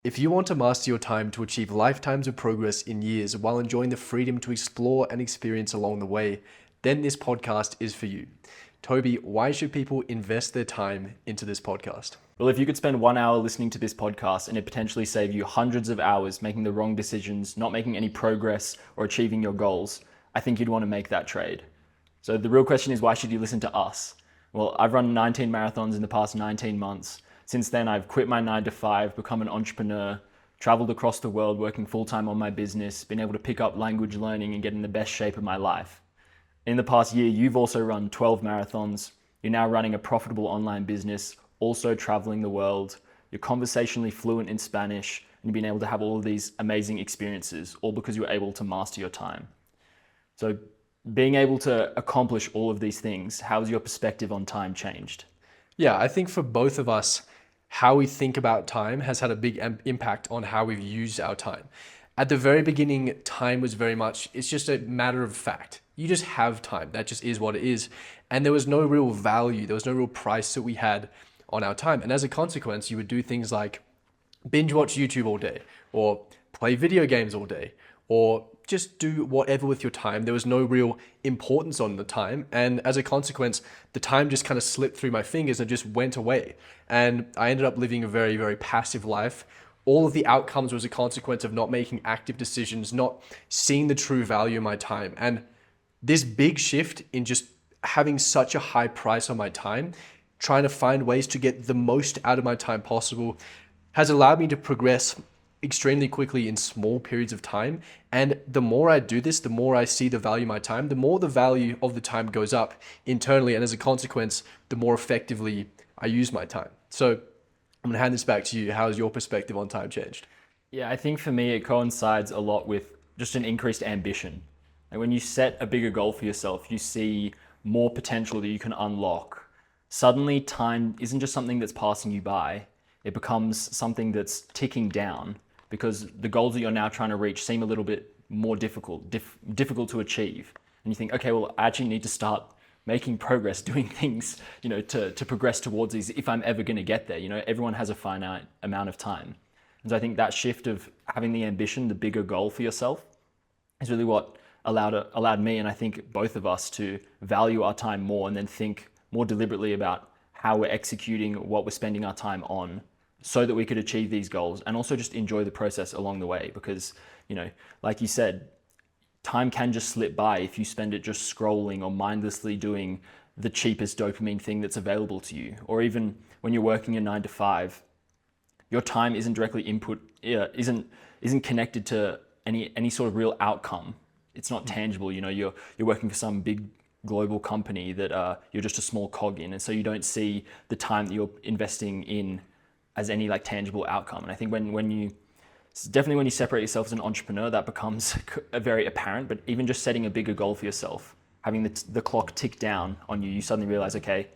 If you want to master your time to achieve lifetimes of progress in years while enjoying the freedom to explore and experience along the way, then this podcast is for you. Toby, why should people invest their time into this podcast? Well, if you could spend 1 hour listening to this podcast and it potentially save you hundreds of hours making the wrong decisions, not making any progress or achieving your goals, I think you'd want to make that trade. So the real question is, why should you listen to us? Well, I've run 19 marathons in the past 19 months. Since then, I've quit my 9 to 5, become an entrepreneur, traveled across the world working full-time on my business, been able to pick up language learning and get in the best shape of my life. In the past year, you've also run 12 marathons. You're now running a profitable online business, also traveling the world. You're conversationally fluent in Spanish, and you've been able to have all of these amazing experiences, all because you were able to master your time. So being able to accomplish all of these things, how has your perspective on time changed? Yeah, I think for both of us, how we think about time has had a big impact on how we've used our time. At the very beginning, time was very much, it's just a matter of fact. You just have time. That just is what it is. And there was no real value. There was no real price that we had on our time. And as a consequence, you would do things like binge watch YouTube all day, or play video games all day, or just do whatever with your time. There was no real importance on the time. And as a consequence, the time just kind of slipped through my fingers and just went away. And I ended up living a very, very passive life. All of the outcomes was a consequence of not making active decisions, not seeing the true value of my time. And this big shift in just having such a high price on my time, trying to find ways to get the most out of my time possible, has allowed me to progress extremely quickly in small periods of time. And the more I do this, the more I see the value of my time, the more the value of the time goes up internally. And as a consequence, the more effectively I use my time. So I'm gonna hand this back to you. How has your perspective on time changed? Yeah, I think for me, it coincides a lot with just an increased ambition. Like when you set a bigger goal for yourself, you see more potential that you can unlock. Suddenly, time isn't just something that's passing you by. It becomes something that's ticking down because the goals that you're now trying to reach seem a little bit more difficult to achieve. And you think, okay, well, I actually need to start making progress, doing things, to progress towards these if I'm ever going to get there. Everyone has a finite amount of time. And so I think that shift of having the ambition, the bigger goal for yourself, is really what allowed me, and I think both of us, to value our time more and then think more deliberately about how we're executing what we're spending our time on so that we could achieve these goals, and also just enjoy the process along the way. Because, like you said, time can just slip by if you spend it just scrolling or mindlessly doing the cheapest dopamine thing that's available to you. Or even when you're working a 9 to 5, your time isn't directly isn't connected to any sort of real outcome. It's not tangible. You're working for some big global company that you're just a small cog in, and so you don't see the time that you're investing in as any tangible outcome. And I think when you separate yourself as an entrepreneur, that becomes very apparent. But even just setting a bigger goal for yourself, having the clock tick down on you, you suddenly realize, okay,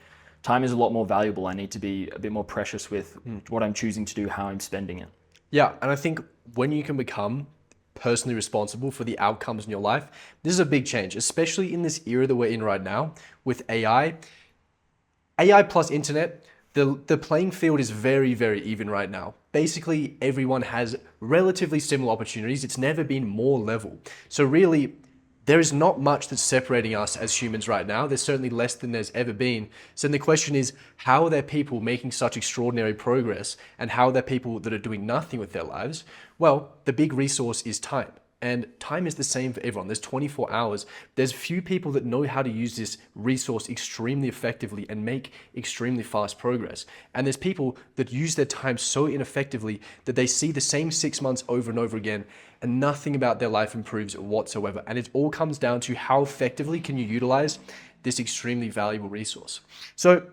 time is a lot more valuable. I need to be a bit more precious with what I'm choosing to do, how I'm spending it. Yeah, and I think when you can become personally responsible for the outcomes in your life, this is a big change, especially in this era that we're in right now with AI. AI plus internet, the playing field is very, very even right now. Basically, everyone has relatively similar opportunities. It's never been more level. So really, there is not much that's separating us as humans right now. There's certainly less than there's ever been. So then the question is, how are there people making such extraordinary progress, and how are there people that are doing nothing with their lives? Well, the big resource is time. And time is the same for everyone. There's 24 hours. There's few people that know how to use this resource extremely effectively and make extremely fast progress. And there's people that use their time so ineffectively that they see the same 6 months over and over again, and nothing about their life improves whatsoever. And it all comes down to how effectively can you utilize this extremely valuable resource. So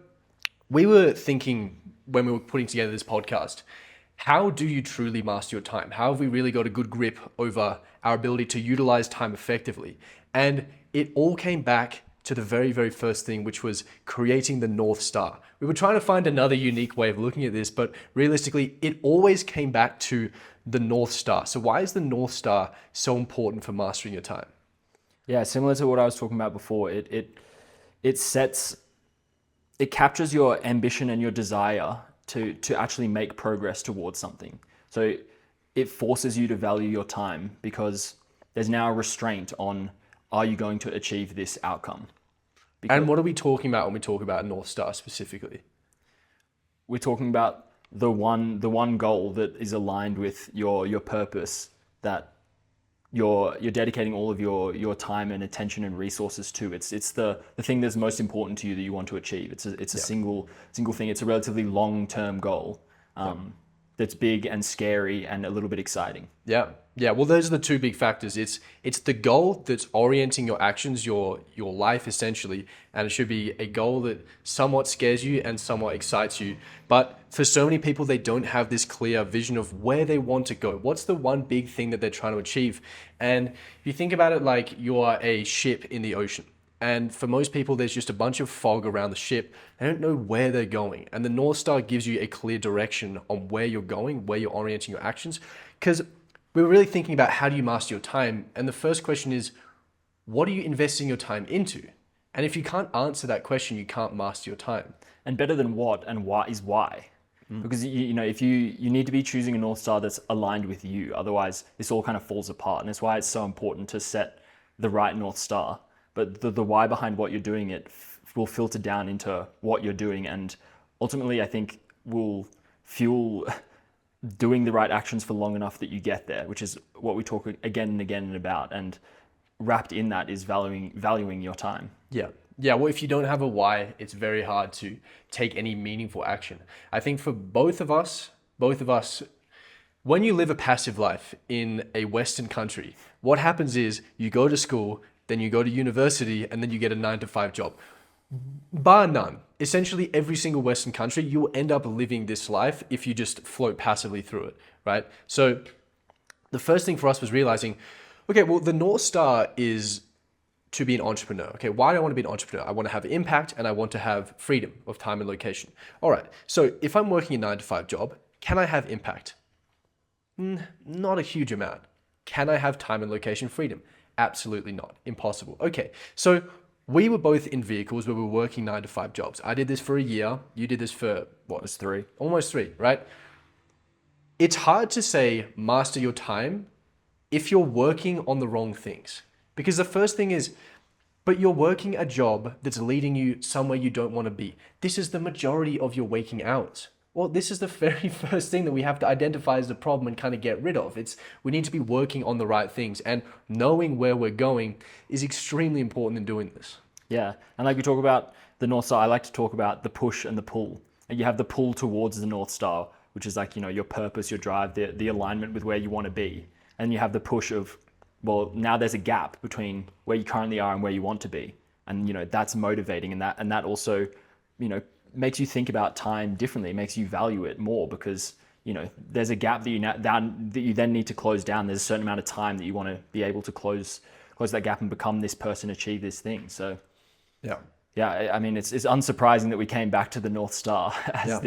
we were thinking when we were putting together this podcast, how do you truly master your time? How have we really got a good grip over our ability to utilize time effectively? And it all came back to the very, very first thing, which was creating the North Star. We were trying to find another unique way of looking at this, but realistically, it always came back to the North Star. So why is the North Star so important for mastering your time? Yeah, similar to what I was talking about before, it captures your ambition and your desire to actually make progress towards something. So it forces you to value your time because there's now a restraint on, are you going to achieve this outcome? And what are we talking about when we talk about North Star specifically? We're talking about the one goal that is aligned with your purpose, that you're dedicating all of your time and attention and resources to. It's the thing that's most important to you that you want to achieve. It's a single thing. It's a relatively long-term goal that's big and scary and a little bit exciting. Yeah. Yeah. Well, those are the two big factors. It's the goal that's orienting your actions, your life essentially, and it should be a goal that somewhat scares you and somewhat excites you. But for so many people, they don't have this clear vision of where they want to go. What's the one big thing that they're trying to achieve? And if you think about it like you are a ship in the ocean. And for most people, there's just a bunch of fog around the ship. They don't know where they're going. And the North Star gives you a clear direction on where you're going, where you're orienting your actions. Because we're really thinking about how do you master your time? And the first question is, what are you investing your time into? And if you can't answer that question, you can't master your time. And better than what and why is why. Because if you need to be choosing a North Star that's aligned with you. Otherwise, this all kind of falls apart. And it's why it's so important to set the right North Star. But the why behind what you're doing, it will filter down into what you're doing, and ultimately I think will fuel doing the right actions for long enough that you get there, which is what we talk again and again about. And wrapped in that is valuing your time. Yeah. Yeah, well, if you don't have a why, it's very hard to take any meaningful action. I think for both of us, when you live a passive life in a Western country, what happens is you go to school, then you go to university, and then you get a 9-to-5 job. Bar none. Essentially, every single Western country, you will end up living this life if you just float passively through it, right? So the first thing for us was realizing, okay, well, the North Star is to be an entrepreneur. Okay, why do I want to be an entrepreneur? I want to have impact and I want to have freedom of time and location. All right, so if I'm working a 9-to-5 job, can I have impact? Not a huge amount. Can I have time and location freedom? Absolutely not. Impossible. Okay, so we were both in vehicles where we were working 9-to-5 jobs. I did this for a year. You did this for what? It's 3. Almost 3, right? It's hard to say master your time if you're working on the wrong things. Because the first thing is, but you're working a job that's leading you somewhere you don't want to be. This is the majority of your waking hours. Well, this is the very first thing that we have to identify as the problem and kind of get rid of. We need to be working on the right things, and knowing where we're going is extremely important in doing this. Yeah, and like we talk about the North Star, I like to talk about the push and the pull. And you have the pull towards the North Star, which is like, your purpose, your drive, the alignment with where you want to be. And you have the push of, well, now there's a gap between where you currently are and where you want to be. And, that's motivating. And that also, makes you think about time differently. It makes you value it more because, there's a gap that you then need to close down. There's a certain amount of time that you want to be able to close that gap and become this person, achieve this thing. So, yeah. I mean, it's unsurprising that we came back to the North Star as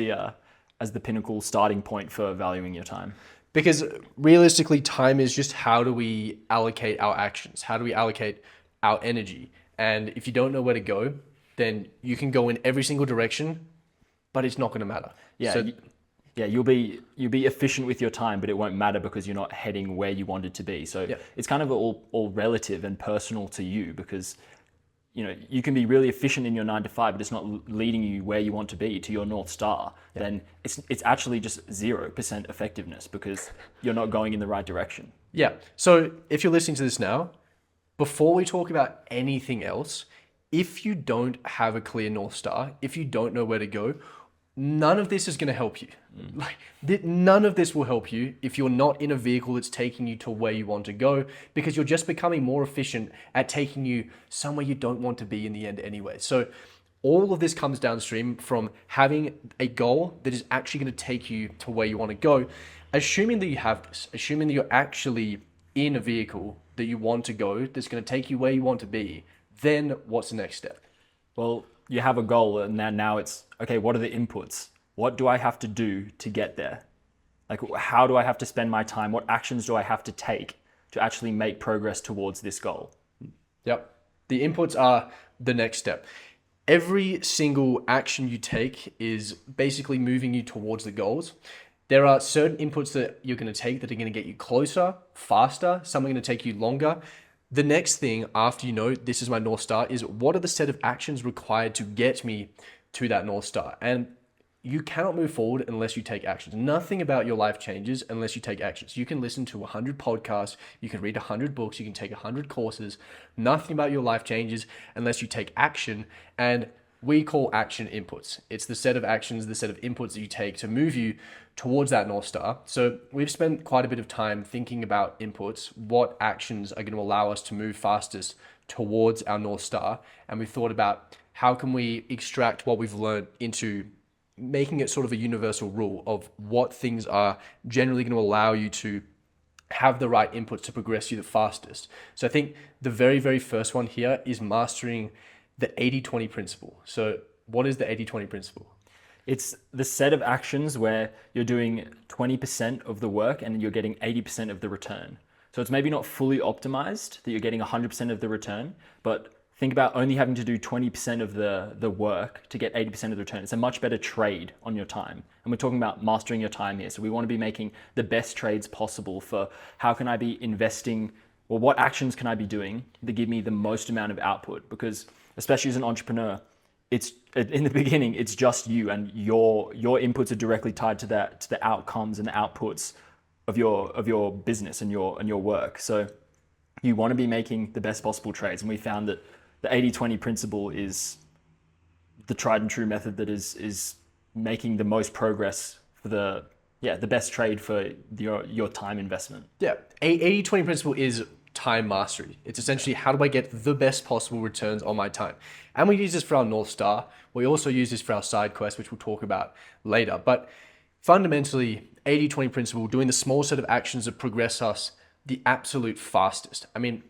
the pinnacle starting point for valuing your time. Because realistically, time is just how do we allocate our actions? How do we allocate our energy? And if you don't know where to go, then you can go in every single direction, but it's not going to matter. Yeah, So, you'll be efficient with your time, but it won't matter because you're not heading where you wanted to be. So it's kind of all relative and personal to you because you can be really efficient in your 9-to-5, but it's not leading you where you want to be, to your North Star. Then it's actually just 0% effectiveness because you're not going in the right direction. Yeah. So if you're listening to this now, before we talk about anything else, if you don't have a clear North Star, if you don't know where to go, none of this is going to help you. None of this will help you if you're not in a vehicle that's taking you to where you want to go, because you're just becoming more efficient at taking you somewhere you don't want to be in the end anyway. So all of this comes downstream from having a goal that is actually going to take you to where you want to go. Assuming that you have this, assuming that you're actually in a vehicle that you want to go, that's going to take you where you want to be, then what's the next step? Well, you have a goal and now it's, okay, what are the inputs? What do I have to do to get there? Like, how do I have to spend my time? What actions do I have to take to actually make progress towards this goal? Yep. The inputs are the next step. Every single action you take is basically moving you towards the goals. There are certain inputs that you're going to take that are going to get you closer, faster. Some are going to take you longer. The next thing after you know this is my North Star is what are the set of actions required to get me to that North Star? And you cannot move forward unless you take actions. Nothing about your life changes unless you take actions. You can listen to 100 podcasts, you can read 100 books, you can take 100 courses. Nothing about your life changes unless you take action. And we call action inputs. It's the set of actions, the set of inputs that you take to move you towards that North Star. So we've spent quite a bit of time thinking about inputs, what actions are going to allow us to move fastest towards our North Star. And we've thought about how can we extract what we've learned into making it sort of a universal rule of what things are generally going to allow you to have the right inputs to progress you the fastest. So I think the very, very first one here is mastering the 80-20 principle. So what is the 80-20 principle? It's the set of actions where you're doing 20% of the work and you're getting 80% of the return. So it's maybe not fully optimized that you're getting 100% of the return, but think about only having to do 20% of the work to get 80% of the return. It's a much better trade on your time. And we're talking about mastering your time here. So we want to be making the best trades possible for how can I be investing, or what actions can I be doing that give me the most amount of output? Because especially as an entrepreneur, it's in the beginning, it's just you, and your inputs are directly tied to that, to the outcomes and the outputs of your business and your work. So you want to be making the best possible trades. And we found that the 80-20 principle is the tried and true method that is making the most progress for the best trade for your time investment. Yeah, 80-20 principle is time mastery. It's essentially how do I get the best possible returns on my time? And we use this for our North Star. We also use this for our side quest, which we'll talk about later. But fundamentally, 80-20 principle, doing the small set of actions that progress us the absolute fastest. I mean,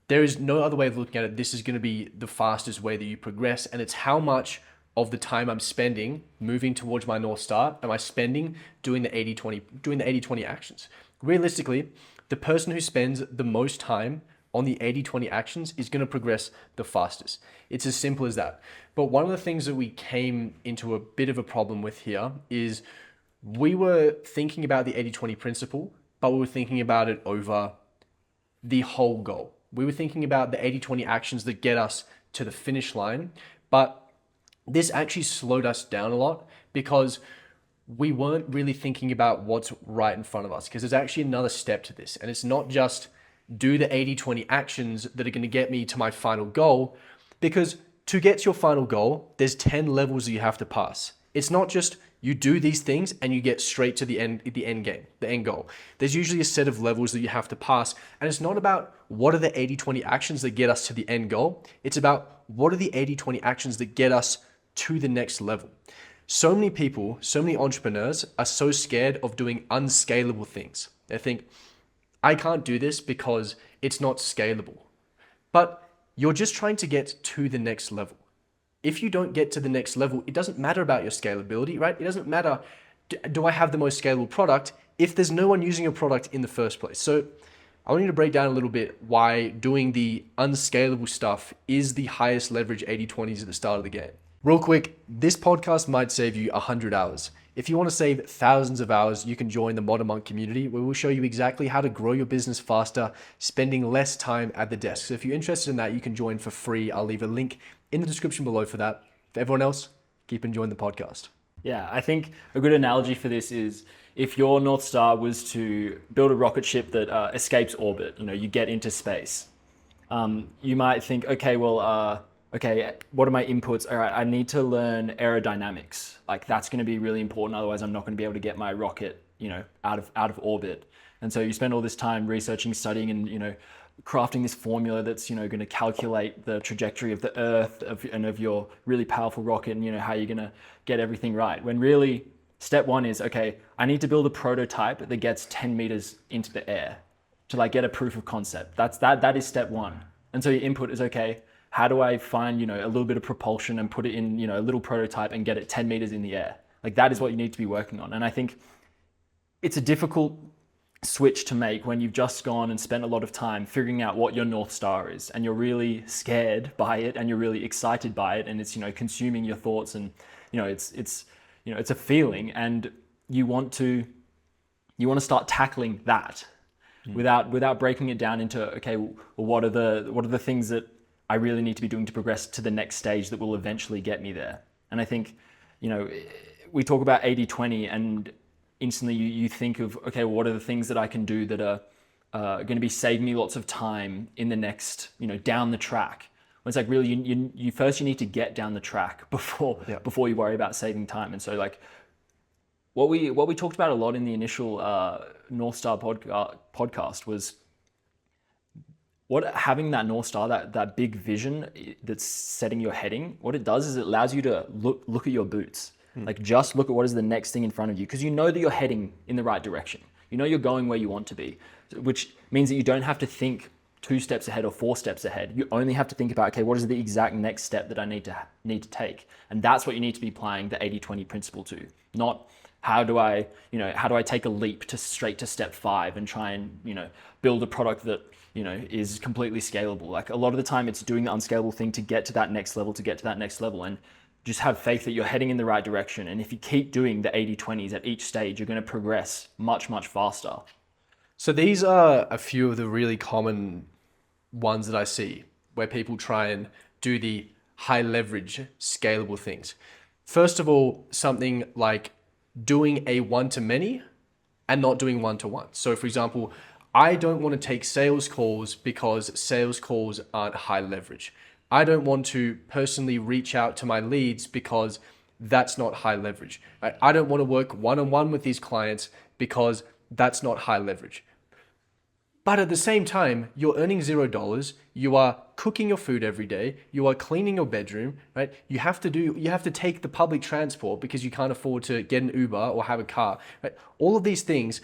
there is no other way of looking at it. This is going to be the fastest way that you progress. And it's how much of the time I'm spending moving towards my North Star am I spending doing the 80-20 actions. Realistically, the person who spends the most time on the 80-20 actions is going to progress the fastest. It's as simple as that. But one of the things that we came into a bit of a problem with here is we were thinking about the 80-20 principle, but we were thinking about it over the whole goal. We were thinking about the 80-20 actions that get us to the finish line, but this actually slowed us down a lot because we weren't really thinking about what's right in front of us, because there's actually another step to this. And it's not just do the 80-20 actions that are going to get me to my final goal, because to get to your final goal, there's 10 levels that you have to pass. It's not just you do these things and you get straight to the end game, the end goal. There's usually a set of levels that you have to pass. And it's not about what are the 80-20 actions that get us to the end goal. It's about what are the 80-20 actions that get us to the next level. So many people, so many entrepreneurs are so scared of doing unscalable things. They think, I can't do this because it's not scalable. But you're just trying to get to the next level. If you don't get to the next level, it doesn't matter about your scalability, right? It doesn't matter, do I have the most scalable product if there's no one using your product in the first place? So I want you to break down a little bit why doing the unscalable stuff is the highest leverage 80-20s at the start of the game. Real quick, this podcast might save you 100 hours. If you want to save thousands of hours, you can join the Modern Monk community where we'll show you exactly how to grow your business faster, spending less time at the desk. So if you're interested in that, you can join for free. I'll leave a link in the description below for that. For everyone else, keep enjoying the podcast. Yeah, I think a good analogy for this is if your North Star was to build a rocket ship that escapes orbit, you get into space. You might think, okay, well, what are my inputs? All right, I need to learn aerodynamics. Like that's going to be really important. Otherwise, I'm not going to be able to get my rocket, out of orbit. And so you spend all this time researching, studying, and crafting this formula that's going to calculate the trajectory of the Earth and of your really powerful rocket, and how you're going to get everything right. When really, step one is I need to build a prototype that gets 10 meters into the air to get a proof of concept. That is step one. And so your input is how do I find, a little bit of propulsion and put it in, a little prototype and get it 10 meters in the air? That is what you need to be working on. And I think it's a difficult switch to make when you've just gone and spent a lot of time figuring out what your North Star is, and you're really scared by it and you're really excited by it, and it's, consuming your thoughts, and, it's a feeling, and you want to you want to start tackling that without breaking it down into, okay, well, what are the things that I really need to be doing to progress to the next stage that will eventually get me there. And I think, we talk about 80-20 and instantly you think of, okay, what are the things that I can do that are going to be saving me lots of time in the next, down the track. When it's like, really, you first need to get down the track before you worry about saving time. And so like what we talked about a lot in the initial North Star podcast was having that North Star, that big vision that's setting your heading. What it does is it allows you to look at your boots. Like just look at what is the next thing in front of you, because you know that you're heading in the right direction. You know you're going where you want to be, which means that you don't have to think 2 steps ahead or 4 steps ahead. You only have to think about, okay, what is the exact next step that I need to take? And that's what you need to be applying the 80-20 principle to. Not how do I take a leap straight to step 5 and try and, build a product that, is completely scalable. Like a lot of the time it's doing the unscalable thing to get to that next level, and just have faith that you're heading in the right direction. And if you keep doing the 80-20s at each stage, you're going to progress much, much faster. So these are a few of the really common ones that I see where people try and do the high leverage, scalable things. First of all, something like doing a one-to-many and not doing one-to-one. So for example, I don't want to take sales calls because sales calls aren't high leverage. I don't want to personally reach out to my leads because that's not high leverage. Right? I don't want to work one-on-one with these clients because that's not high leverage. But at the same time, you're earning $0. You are cooking your food every day. You are cleaning your bedroom, right? You have to take the public transport because you can't afford to get an Uber or have a car, right? All of these things,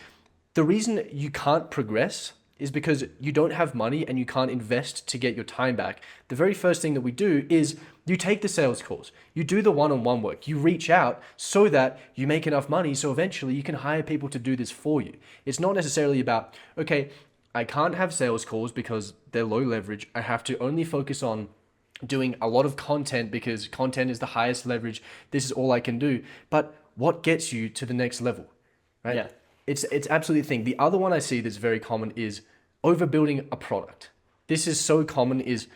the reason you can't progress is because you don't have money and you can't invest to get your time back. The very first thing that we do is you take the sales calls, you do the one-on-one work, you reach out so that you make enough money so eventually you can hire people to do this for you. It's not necessarily about, okay, I can't have sales calls because they're low leverage. I have to only focus on doing a lot of content because content is the highest leverage. This is all I can do. But what gets you to the next level, right? Yeah. It's absolutely the thing. The other one I see that's very common is overbuilding a product. This is so common is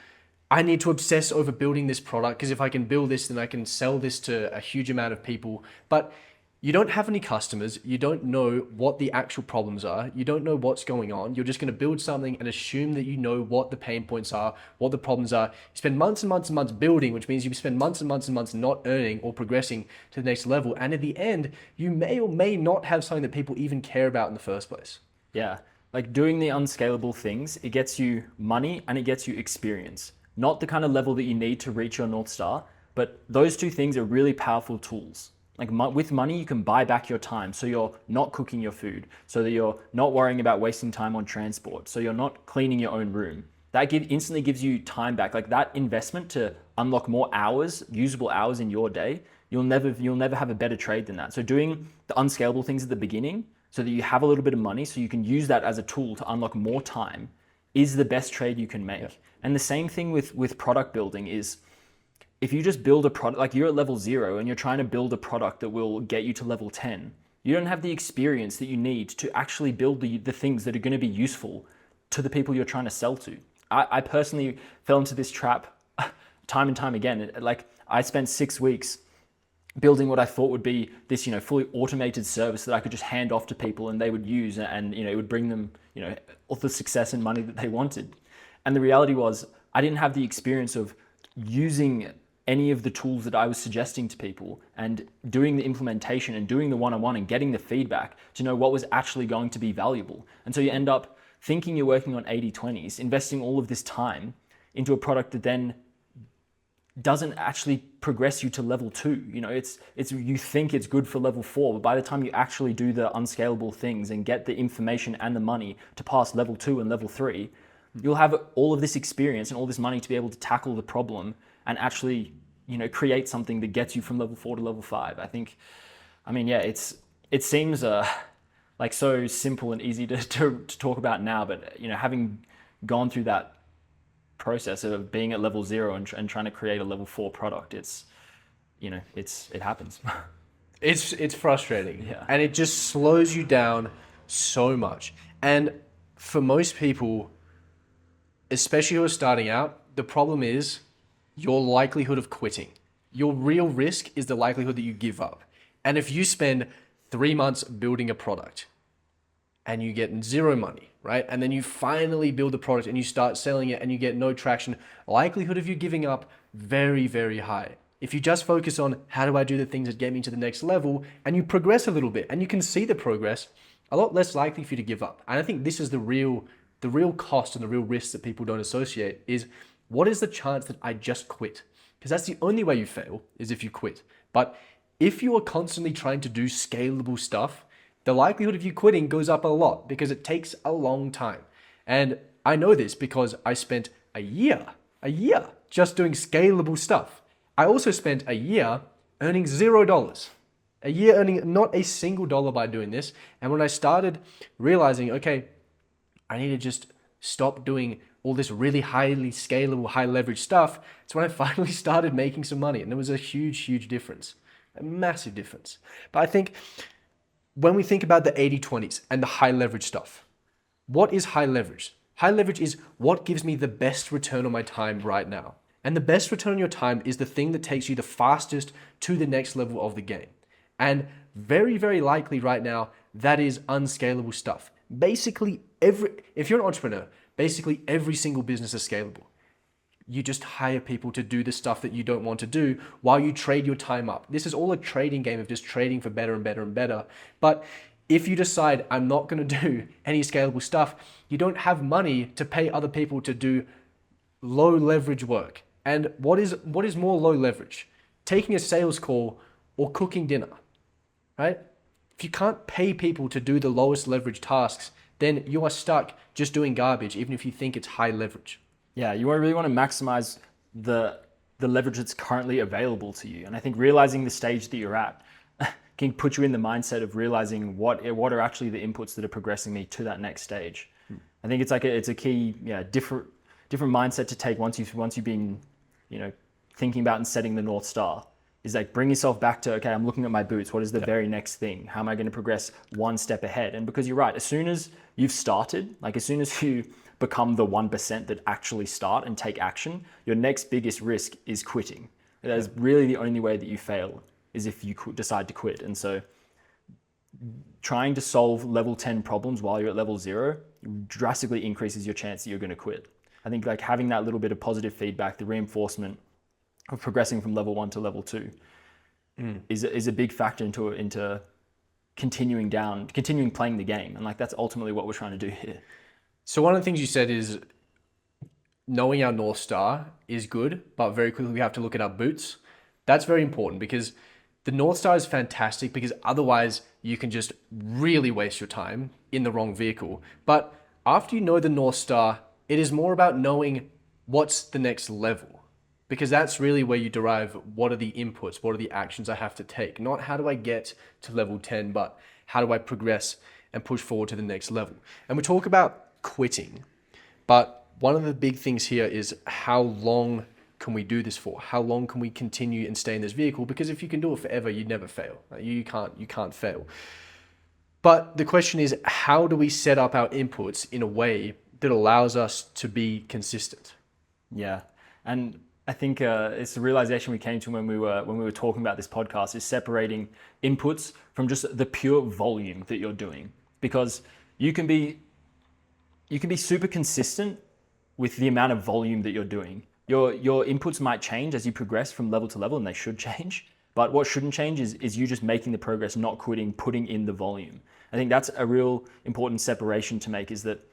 I need to obsess over building this product because if I can build this, then I can sell this to a huge amount of people. But you don't have any customers. You don't know what the actual problems are. You don't know what's going on. You're just going to build something and assume that you know what the pain points are, what the problems are. You spend months and months and months building, which means you spend months and months and months not earning or progressing to the next level. And at the end, you may or may not have something that people even care about in the first place. Yeah. Like doing the unscalable things, it gets you money and it gets you experience. Not the kind of level that you need to reach your North Star, but those 2 things are really powerful tools. Like with money, you can buy back your time. So you're not cooking your food, so that you're not worrying about wasting time on transport. So you're not cleaning your own room. That instantly gives you time back. Like that investment to unlock more hours, usable hours in your day, you'll never have a better trade than that. So doing the unscalable things at the beginning so that you have a little bit of money so you can use that as a tool to unlock more time is the best trade you can make. Yeah. And the same thing with product building is, if you just build a product, like you're at level 0 and you're trying to build a product that will get you to level 10, you don't have the experience that you need to actually build the things that are going to be useful to the people you're trying to sell to. I personally fell into this trap time and time again. Like I spent 6 weeks building what I thought would be this, fully automated service that I could just hand off to people and they would use, and it would bring them, all the success and money that they wanted. And the reality was I didn't have the experience of using any of the tools that I was suggesting to people and doing the implementation and doing the one-on-one and getting the feedback to know what was actually going to be valuable. And so you end up thinking you're working on 80-20s, investing all of this time into a product that then doesn't actually progress you to level 2. You think it's good for level 4, but by the time you actually do the unscalable things and get the information and the money to pass level 2 and level 3, you'll have all of this experience and all this money to be able to tackle the problem and actually, create something that gets you from level 4 to level 5. It seems like so simple and easy to talk about now, but having gone through that process of being at level 0 and trying to create a level 4 product, it happens. It's frustrating. Yeah. And it just slows you down so much. And for most people, especially who are starting out, the problem is your likelihood of quitting. Your real risk is the likelihood that you give up. And if you spend 3 months building a product and you get zero money, right? And then you finally build the product and you start selling it and you get no traction, likelihood of you giving up, very, very high. If you just focus on how do I do the things that get me to the next level and you progress a little bit and you can see the progress, a lot less likely for you to give up. And I think this is the real cost and the real risk that people don't associate is what is the chance that I just quit? Because that's the only way you fail is if you quit. But if you are constantly trying to do scalable stuff, the likelihood of you quitting goes up a lot because it takes a long time. And I know this because I spent a year just doing scalable stuff. I also spent a year earning $0. A year earning not a single dollar by doing this. And when I started realizing, okay, I need to just stop doing all this really highly scalable, high leverage stuff, it's when I finally started making some money. And there was a huge, huge difference, a massive difference. But I think when we think about the 80-20s and the high leverage stuff, what is high leverage? High leverage is what gives me the best return on my time right now. And the best return on your time is the thing that takes you the fastest to the next level of the game. And very, very likely right now, that is unscalable stuff. Basically, if you're an entrepreneur, basically every single business is scalable. You just hire people to do the stuff that you don't want to do while you trade your time up. This is all a trading game of just trading for better and better and better. But if you decide I'm not going to do any scalable stuff, you don't have money to pay other people to do low leverage work. And what is more low leverage? Taking a sales call or cooking dinner, right? If you can't pay people to do the lowest leverage tasks, then you are stuck just doing garbage, even if you think it's high leverage. Yeah, you really want to maximize the leverage that's currently available to you. And I think realizing the stage that you're at can put you in the mindset of realizing what are actually the inputs that are progressing me to that next stage. I think it's a key, different mindset to take once you've been, thinking about and setting the North Star. Is like bring yourself back to, okay, I'm looking at my boots. What is the very next thing? How am I going to progress one step ahead? And because you're right, as soon as you've started, like as soon as you become the 1% that actually start and take action, your next biggest risk is quitting. That is really the only way that you fail is if you decide to quit. And so trying to solve level 10 problems while you're at level 0 drastically increases your chance that you're going to quit. I think like having that little bit of positive feedback, the reinforcement of progressing from level 1 to level 2 is a big factor into continuing playing the game. And like that's ultimately what we're trying to do here. So one of the things you said is knowing our North Star is good, but very quickly we have to look at our boots. That's very important because the North Star is fantastic because otherwise you can just really waste your time in the wrong vehicle. But after you know the North Star, it is more about knowing what's the next level. Because that's really where you derive what are the inputs, what are the actions I have to take. Not how do I get to level 10, but how do I progress and push forward to the next level. And we talk about quitting, but one of the big things here is how long can we do this for? How long can we continue and stay in this vehicle? Because if you can do it forever, you never fail. You can't fail. But the question is, how do we set up our inputs in a way that allows us to be consistent? Yeah, and I think it's the realization we came to when we were talking about this podcast is separating inputs from just the pure volume that you're doing, because you can be super consistent with the amount of volume that you're doing. Your inputs might change as you progress from level to level, and they should change. But what shouldn't change is you just making the progress, not quitting, putting in the volume. I think that's a real important separation to make, is that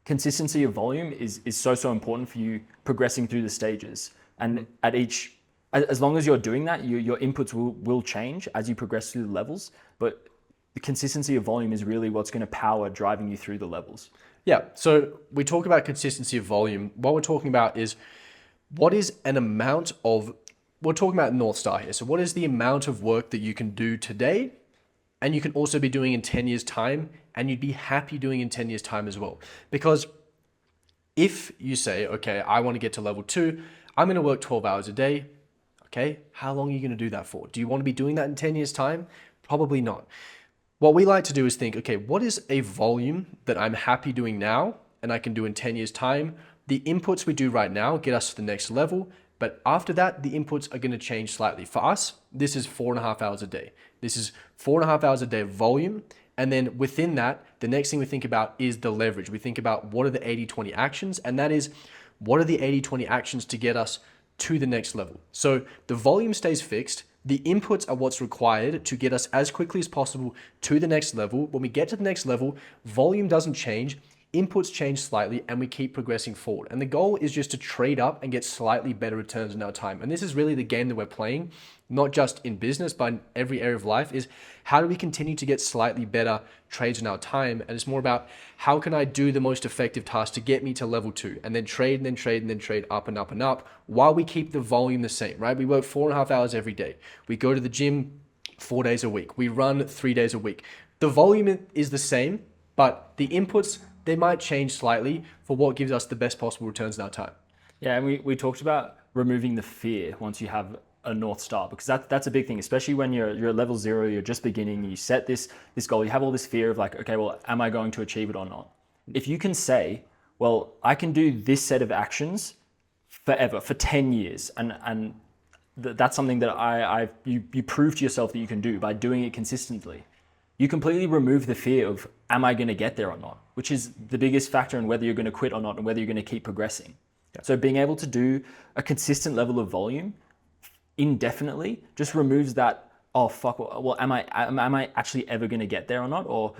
consistency of volume is so important for you progressing through the stages. And as long as you're doing that, your inputs will change as you progress through the levels, but the consistency of volume is really what's going to power driving you through the levels. Yeah, so we talk about consistency of volume. What we're talking about is what is an amount of, we're talking about North Star here. So what is the amount of work that you can do today and you can also be doing in 10 years time and you'd be happy doing in 10 years time as well? Because if you say, okay, I want to get to level 2, I'm going to work 12 hours a day. Okay, how long are you going to do that for? Do you want to be doing that in 10 years time? Probably not. What we like to do is think, okay, what is a volume that I'm happy doing now and I can do in 10 years' time? The inputs we do right now get us to the next level, but after that, the inputs are going to change slightly. For us, this is 4.5 hours a day. This is 4.5 hours a day of volume. And then within that, the next thing we think about is the leverage. We think about what are the 80-20 actions, and that is what are the 80-20 actions to get us to the next level. So the volume stays fixed. The inputs are what's required to get us as quickly as possible to the next level. When we get to the next level, volume doesn't change, inputs change slightly, and we keep progressing forward. And the goal is just to trade up and get slightly better returns in our time. And this is really the game that we're playing, not just in business, but in every area of life, is how do we continue to get slightly better trades in our time? And it's more about how can I do the most effective task to get me to level 2, and then trade and then trade and then trade up and up and up while we keep the volume the same, right? We work 4.5 hours every day. We go to the gym 4 days a week. We run 3 days a week. The volume is the same, but the inputs, they might change slightly for what gives us the best possible returns in our time. Yeah, and we talked about removing the fear once you have a North Star, because that's a big thing, especially when you're at level 0, you're just beginning, you set this goal, you have all this fear of like, okay, well, am I going to achieve it or not? If you can say, well, I can do this set of actions forever, for 10 years, and that's something that you prove to yourself that you can do by doing it consistently. You completely remove the fear of, am I going to get there or not? Which is the biggest factor in whether you're going to quit or not and whether you're going to keep progressing. Yeah. So being able to do a consistent level of volume indefinitely just removes that, oh fuck, well, am I actually ever going to get there or not? Or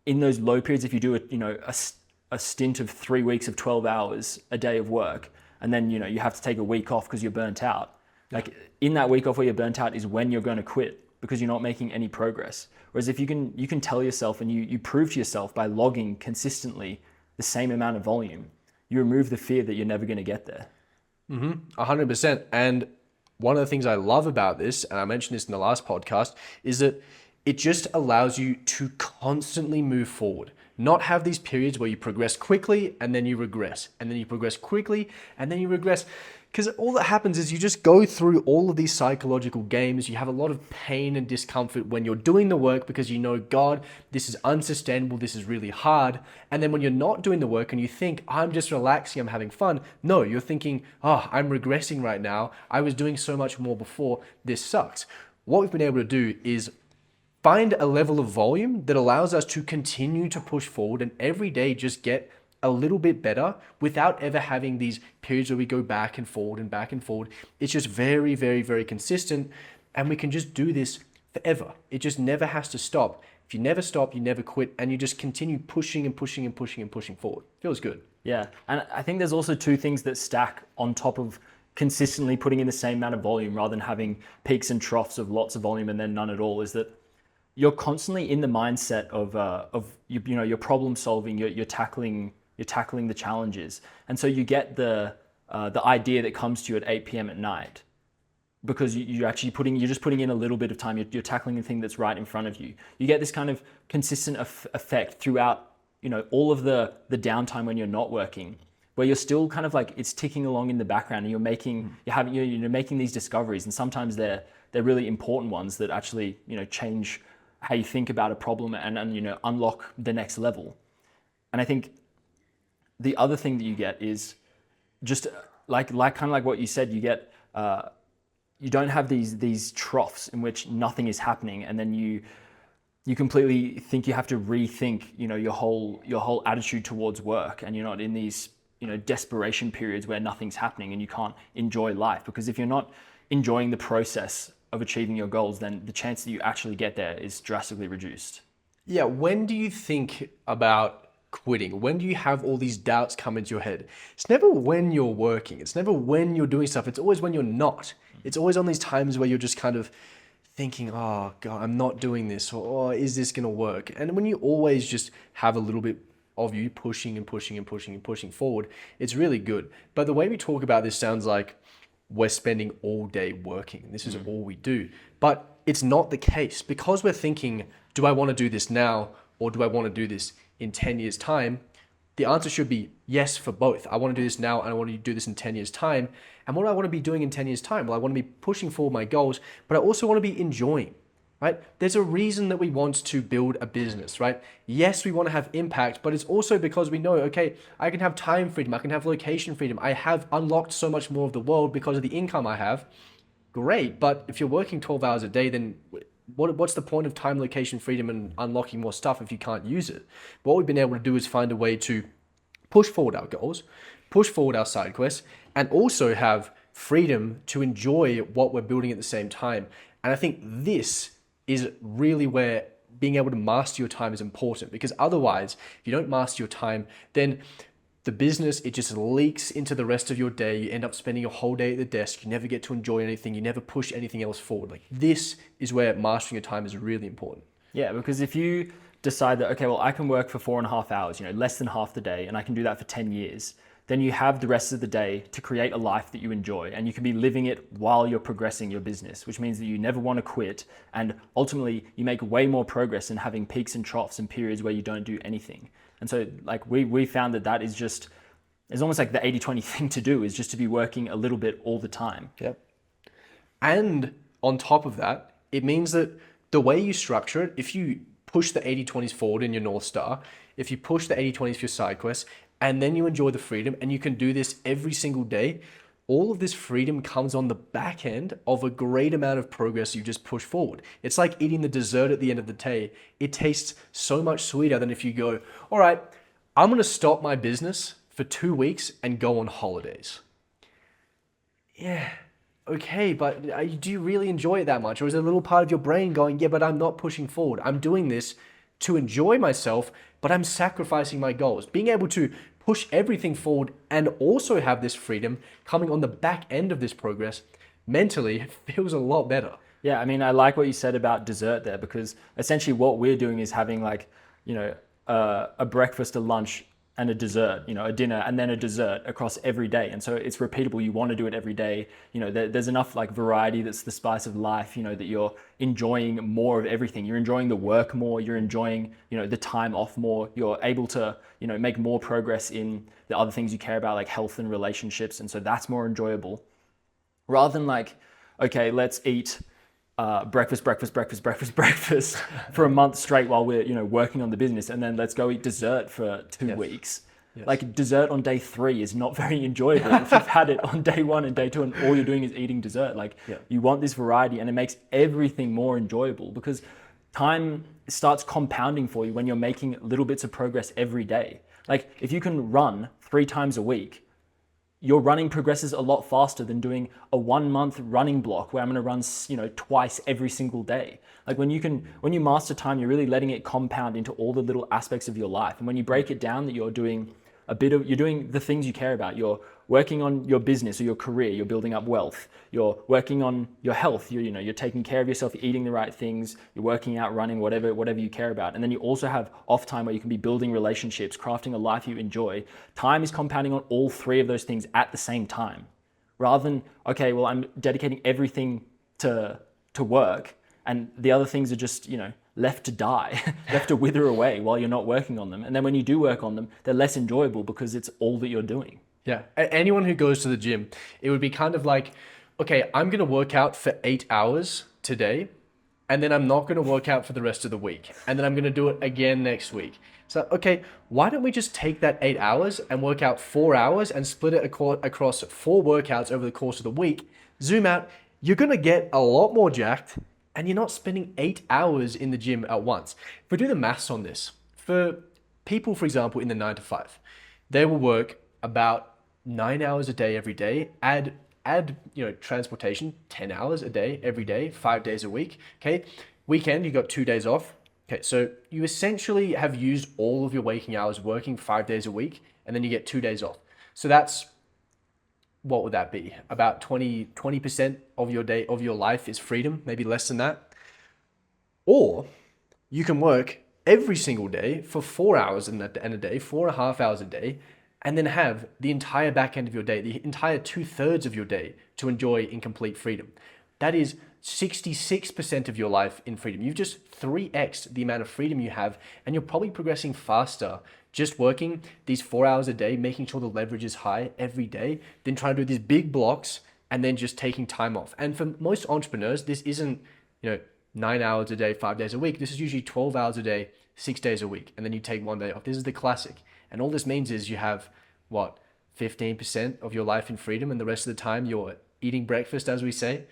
in those low periods, if you do a stint of 3 weeks of 12 hours a day of work, and then you have to take a week off because you're burnt out. Like in that week off where you're burnt out is when you're going to quit, because you're not making any progress. Whereas if you can tell yourself and you prove to yourself by logging consistently the same amount of volume, you remove the fear that you're never going to get there. 100%. And one of the things I love about this, and I mentioned this in the last podcast, is that it just allows you to constantly move forward. Not have these periods where you progress quickly and then you regress, and then you progress quickly and then you regress. Because all that happens is you just go through all of these psychological games. You have a lot of pain and discomfort when you're doing the work because you know, God, this is unsustainable, this is really hard. And then when you're not doing the work and you think, I'm just relaxing, I'm having fun. No, you're thinking, oh, I'm regressing right now. I was doing so much more before. This sucks. What we've been able to do is find a level of volume that allows us to continue to push forward and every day just get a little bit better without ever having these periods where we go back and forward and back and forward. It's just very, very, very consistent, and we can just do this forever. It just never has to stop. If you never stop, you never quit, and you just continue pushing and pushing and pushing and pushing forward. Feels good. Yeah, and I think there's also two things that stack on top of consistently putting in the same amount of volume rather than having peaks and troughs of lots of volume and then none at all, is that you're constantly in the mindset of you're problem solving, you're tackling the challenges. And so you get the idea that comes to you at 8 p.m. at night because you're just putting in a little bit of time. You're tackling the thing that's right in front of you. You get this kind of consistent effect throughout, all of the downtime when you're not working, where you're still kind of like, it's ticking along in the background and you're making these discoveries. And sometimes they're really important ones that actually, change how you think about a problem and unlock the next level. And I think the other thing that you get is just like kind of like what you said, you get, you don't have these troughs in which nothing is happening. And then you completely think you have to rethink, your whole attitude towards work. And you're not in these, desperation periods where nothing's happening and you can't enjoy life. Because if you're not enjoying the process of achieving your goals, then the chance that you actually get there is drastically reduced. Yeah. When do you think about quitting? When do you have all these doubts come into your head? It's never when you're working. It's never when you're doing stuff. It's always when you're not. It's always on these times where you're just kind of thinking, oh God, I'm not doing this, or oh, is this going to work? And when you always just have a little bit of you pushing and pushing and pushing and pushing forward, it's really good. But the way we talk about this sounds like we're spending all day working. This is all we do. But it's not the case, because we're thinking, do I want to do this now or do I want to do this in 10 years time? The answer should be yes for both. I want to do this now and I want to do this in 10 years time. And what do I want to be doing in 10 years time? Well, I want to be pushing forward my goals, but I also want to be enjoying right? There's a reason that we want to build a business, right? Yes, we want to have impact, but it's also because we know, okay, I can have time freedom, I can have location freedom, I have unlocked so much more of the world because of the income I have. Great, but if you're working 12 hours a day, then what's the point of time, location freedom, and unlocking more stuff if you can't use it? What we've been able to do is find a way to push forward our goals, push forward our side quests, and also have freedom to enjoy what we're building at the same time. And I think this is really where being able to master your time is important, because otherwise, if you don't master your time, then the business, it just leaks into the rest of your day. You end up spending your whole day at the desk. You never get to enjoy anything. You never push anything else forward. Like, this is where mastering your time is really important. Yeah, because if you decide that, okay, well, I can work for 4.5 hours, less than half the day, and I can do that for 10 years, then you have the rest of the day to create a life that you enjoy, and you can be living it while you're progressing your business, which means that you never want to quit. And ultimately, you make way more progress in having peaks and troughs and periods where you don't do anything. And so like we found that is just, it's almost like the 80-20 thing to do, is just to be working a little bit all the time. Yep. And on top of that, it means that the way you structure it, if you push the 80-20s forward in your North Star, if you push the 80-20s for your side quests, and then you enjoy the freedom, and you can do this every single day, all of this freedom comes on the back end of a great amount of progress you just push forward. It's like eating the dessert at the end of the day. It tastes so much sweeter than if you go, all right, I'm going to stop my business for 2 weeks and go on holidays. Yeah, okay, but do you really enjoy it that much? Or is there a little part of your brain going, yeah, but I'm not pushing forward. I'm doing this to enjoy myself, but I'm sacrificing my goals. Being able to push everything forward and also have this freedom coming on the back end of this progress, mentally, it feels a lot better. Yeah, I mean, I like what you said about dessert there, because essentially what we're doing is having like, a breakfast, a lunch, and a dessert, a dinner, and then a dessert across every day. And so it's repeatable. You want to do it every day. There's enough like variety that's the spice of life, that you're enjoying more of everything. You're enjoying the work more. You're enjoying, the time off more. You're able to, make more progress in the other things you care about, like health and relationships. And so that's more enjoyable, rather than like, okay, let's eat breakfast for a month straight while we're working on the business, and then let's go eat dessert for 2 weeks. Yes. Like, dessert on day 3 is not very enjoyable if you've had it on day 1 and day 2 and all you're doing is eating dessert. Like, you want this variety, and it makes everything more enjoyable, because time starts compounding for you when you're making little bits of progress every day. Like, if you can run 3 times a week, your running progresses a lot faster than doing a 1-month running block where I'm going to run, twice every single day. Like, when you master time, you're really letting it compound into all the little aspects of your life. And when you break it down, that you're doing you're doing the things you care about. You're working on your business or your career. You're building up wealth. You're working on your health. You're taking care of yourself. You're eating the right things. You're working out, running, whatever you care about. And then you also have off time where you can be building relationships, crafting a life you enjoy. Time is compounding on all 3 of those things at the same time, rather than, okay, well, I'm dedicating everything to work, and the other things are just, left to die, left to wither away while you're not working on them. And then when you do work on them, they're less enjoyable because it's all that you're doing. Yeah. Anyone who goes to the gym, it would be kind of like, okay, I'm going to work out for 8 hours today, and then I'm not going to work out for the rest of the week. And then I'm going to do it again next week. So, okay, why don't we just take that 8 hours and work out 4 hours and split it across 4 workouts over the course of the week? Zoom out. You're going to get a lot more jacked, and you're not spending 8 hours in the gym at once. If we do the maths on this, for people, for example, in the 9 to 5, they will work about 9 hours a day every day, add transportation, 10 hours a day every day, 5 days a week. Okay, weekend, you got 2 days off. Okay, so you essentially have used all of your waking hours working 5 days a week, and then you get 2 days off. So that's, what would that be? About 20% of your day, of your life is freedom, maybe less than that. Or you can work every single day for 4 hours in a day, 4.5 hours a day, and then have the entire back end of your day, the entire 2/3 of your day to enjoy in complete freedom. That is 66% of your life in freedom. You've just 3x'd the amount of freedom you have, and you're probably progressing faster just working these 4 hours a day, making sure the leverage is high every day, than trying to do these big blocks and then just taking time off. And for most entrepreneurs, this isn't, 9 hours a day, 5 days a week. This is usually 12 hours a day, 6 days a week. And then you take 1 day off. This is the classic. And all this means is you have, what, 15% of your life in freedom, and the rest of the time you're eating breakfast, as we say.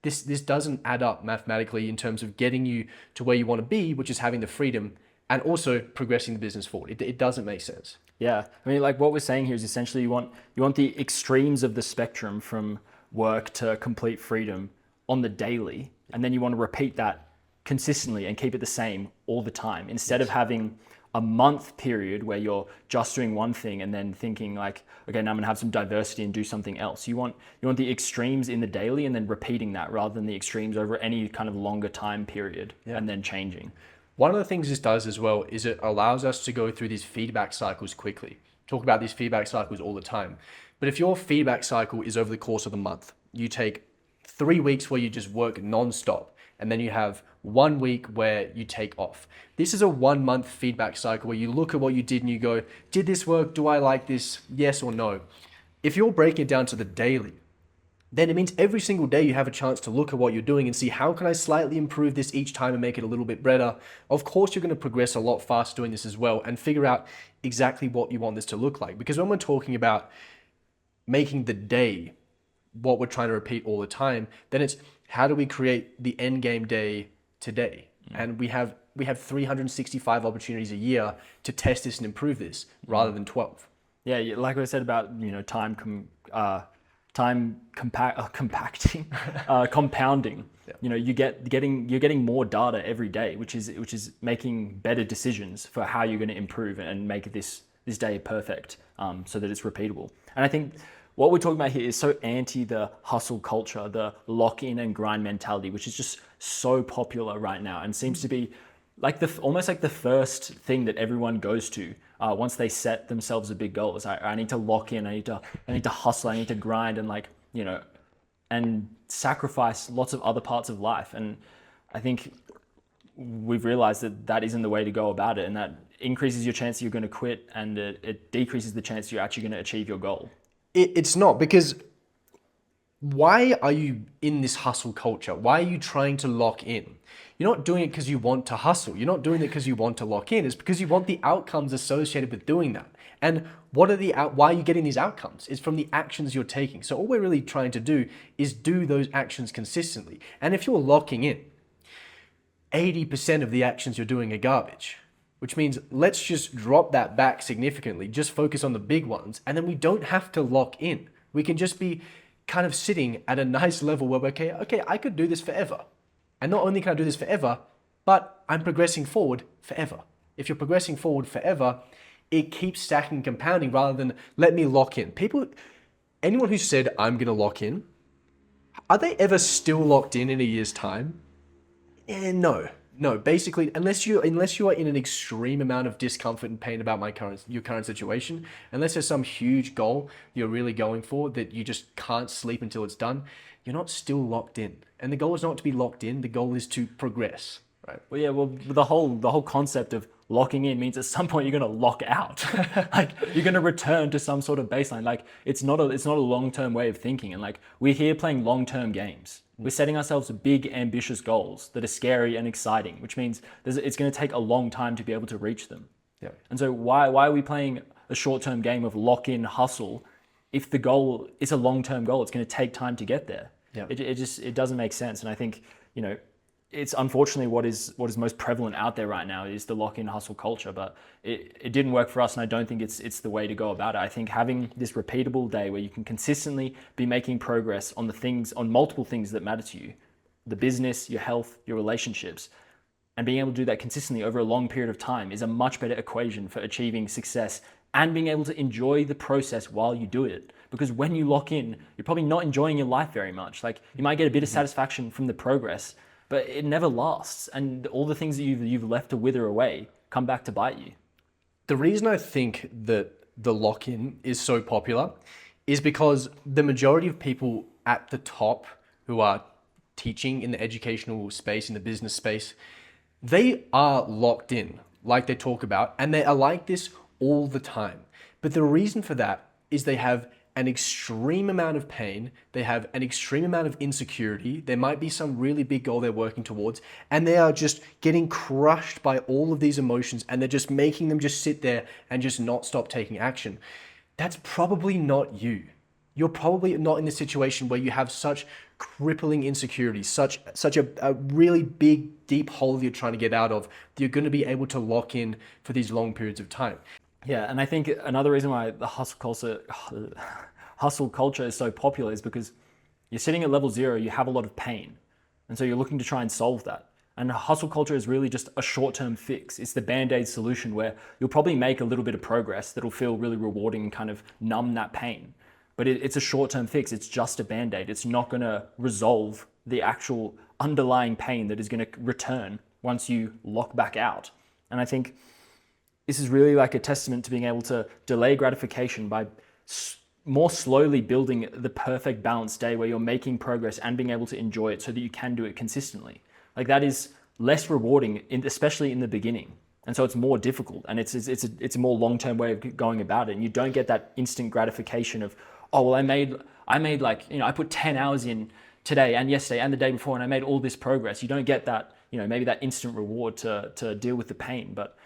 This doesn't add up mathematically in terms of getting you to where you want to be, which is having the freedom and also progressing the business forward. It doesn't make sense. Yeah, I mean, like what we're saying here is essentially you want the extremes of the spectrum from work to complete freedom on the daily, and then you want to repeat that consistently and keep it the same all the time, instead of having a month period where you're just doing one thing and then thinking like, okay, now I'm gonna have some diversity and do something else. You want the extremes in the daily and then repeating that, rather than the extremes over any kind of longer time period and then changing. One of the things this does as well is it allows us to go through these feedback cycles quickly. Talk about these feedback cycles all the time. But if your feedback cycle is over the course of the month, you take 3 weeks where you just work non-stop, and then you have 1 week where you take off. This is a 1 month feedback cycle where you look at what you did and you go, did this work? Do I like this? Yes or no? If you're breaking it down to the daily, then it means every single day you have a chance to look at what you're doing and see, how can I slightly improve this each time and make it a little bit better? Of course, you're going to progress a lot faster doing this as well, and figure out exactly what you want this to look like. Because when we're talking about making the day what we're trying to repeat all the time, then it's how do we create the end game day today? And we have 365 opportunities a year to test this and improve this, rather than 12. Yeah, like I said about compacting, compounding. Yeah. You're getting more data every day, which is making better decisions for how you're going to improve and make this day perfect, so that it's repeatable. And I think what we're talking about here is so anti the hustle culture, the lock-in and grind mentality, which is just so popular right now and seems to be like almost like the first thing that everyone goes to once they set themselves a big goal. Is I need to lock in, I need to hustle, I need to grind, and and sacrifice lots of other parts of life. And I think we've realized that isn't the way to go about it, and that increases your chance that you're going to quit, and it decreases the chance you're actually going to achieve your goal. It's not, because why are you in this hustle culture? Why are you trying to lock in? You're not doing it because you want to hustle. You're not doing it because you want to lock in. It's because you want the outcomes associated with doing that. And why are you getting these outcomes? It's from the actions you're taking. So all we're really trying to do is do those actions consistently. And if you're locking in, 80% of the actions you're doing are garbage, which means let's just drop that back significantly, just focus on the big ones, and then we don't have to lock in. We can just be kind of sitting at a nice level where we're okay, I could do this forever. And not only can I do this forever, but I'm progressing forward forever. If you're progressing forward forever, it keeps stacking and compounding, rather than let me lock in. Anyone who said I'm gonna lock in, are they ever still locked in a year's time? No, basically, unless you are in an extreme amount of discomfort and pain about your current situation, unless there's some huge goal you're really going for that you just can't sleep until it's done, you're not still locked in. And the goal is not to be locked in, the goal is to progress, right? Well, yeah, the whole concept of locking in means at some point you're going to lock out. Like you're going to return to some sort of baseline. Like it's not a long-term way of thinking. And like we're here playing long-term games. We're setting ourselves big, ambitious goals that are scary and exciting, which means it's going to take a long time to be able to reach them. Yeah. And so why are we playing a short-term game of lock-in hustle if the goal is a long-term goal? It's going to take time to get there. Yeah. It doesn't make sense. And I think, it's unfortunately what is most prevalent out there right now is the lock-in hustle culture, but it didn't work for us, and I don't think it's the way to go about it. I think having this repeatable day where you can consistently be making progress on multiple things that matter to you, the business, your health, your relationships, and being able to do that consistently over a long period of time is a much better equation for achieving success and being able to enjoy the process while you do it. Because when you lock in, you're probably not enjoying your life very much. Like you might get a bit of satisfaction from the progress, but it never lasts, and all the things that you've left to wither away come back to bite you. The reason I think that the lock-in is so popular is because the majority of people at the top who are teaching in the educational space, in the business space, they are locked in, like they talk about, and they are like this all the time. But the reason for that is they have an extreme amount of pain, they have an extreme amount of insecurity, there might be some really big goal they're working towards, and they are just getting crushed by all of these emotions, and they're just making them just sit there and just not stop taking action. That's probably not you. You're probably not in the situation where you have such crippling insecurities, such a really big, deep hole that you're trying to get out of, that you're going to be able to lock in for these long periods of time. Yeah, and I think another reason why the hustle culture is so popular is because you're sitting at level 0, you have a lot of pain, and so you're looking to try and solve that. And hustle culture is really just a short-term fix. It's the band-aid solution where you'll probably make a little bit of progress that'll feel really rewarding and kind of numb that pain. But it's a short-term fix. It's just a band-aid. It's not going to resolve the actual underlying pain that is going to return once you lock back out. And I think this is really like a testament to being able to delay gratification by more slowly building the perfect balanced day where you're making progress and being able to enjoy it so that you can do it consistently. Like that is less rewarding, especially in the beginning. And so it's more difficult, and it's a more long-term way of going about it. And you don't get that instant gratification of, oh, well, I made like, I put 10 hours in today and yesterday and the day before, and I made all this progress. You don't get that, maybe that instant reward to deal with the pain, but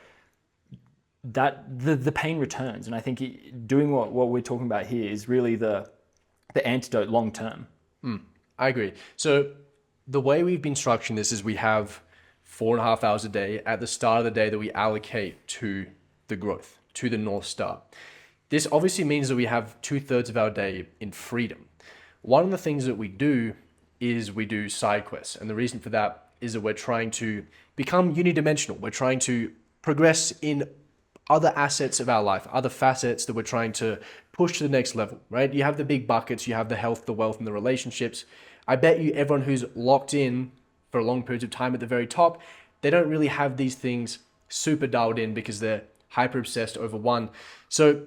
that the pain returns. And I think doing what we're talking about here is really the antidote long term. I agree. So the way we've been structuring this is we have 4.5 hours a day at the start of the day that we allocate to the growth, to the North Star. This obviously means that we have 2/3 of our day in freedom. One of the things that we do is we do side quests. And the reason for that is that we're trying to become unidimensional. We're trying to progress in other assets of our life, other facets that we're trying to push to the next level, right? You have the big buckets, you have the health, the wealth, and the relationships. I bet you everyone who's locked in for long periods of time at the very top, they don't really have these things super dialed in because they're hyper obsessed over one. So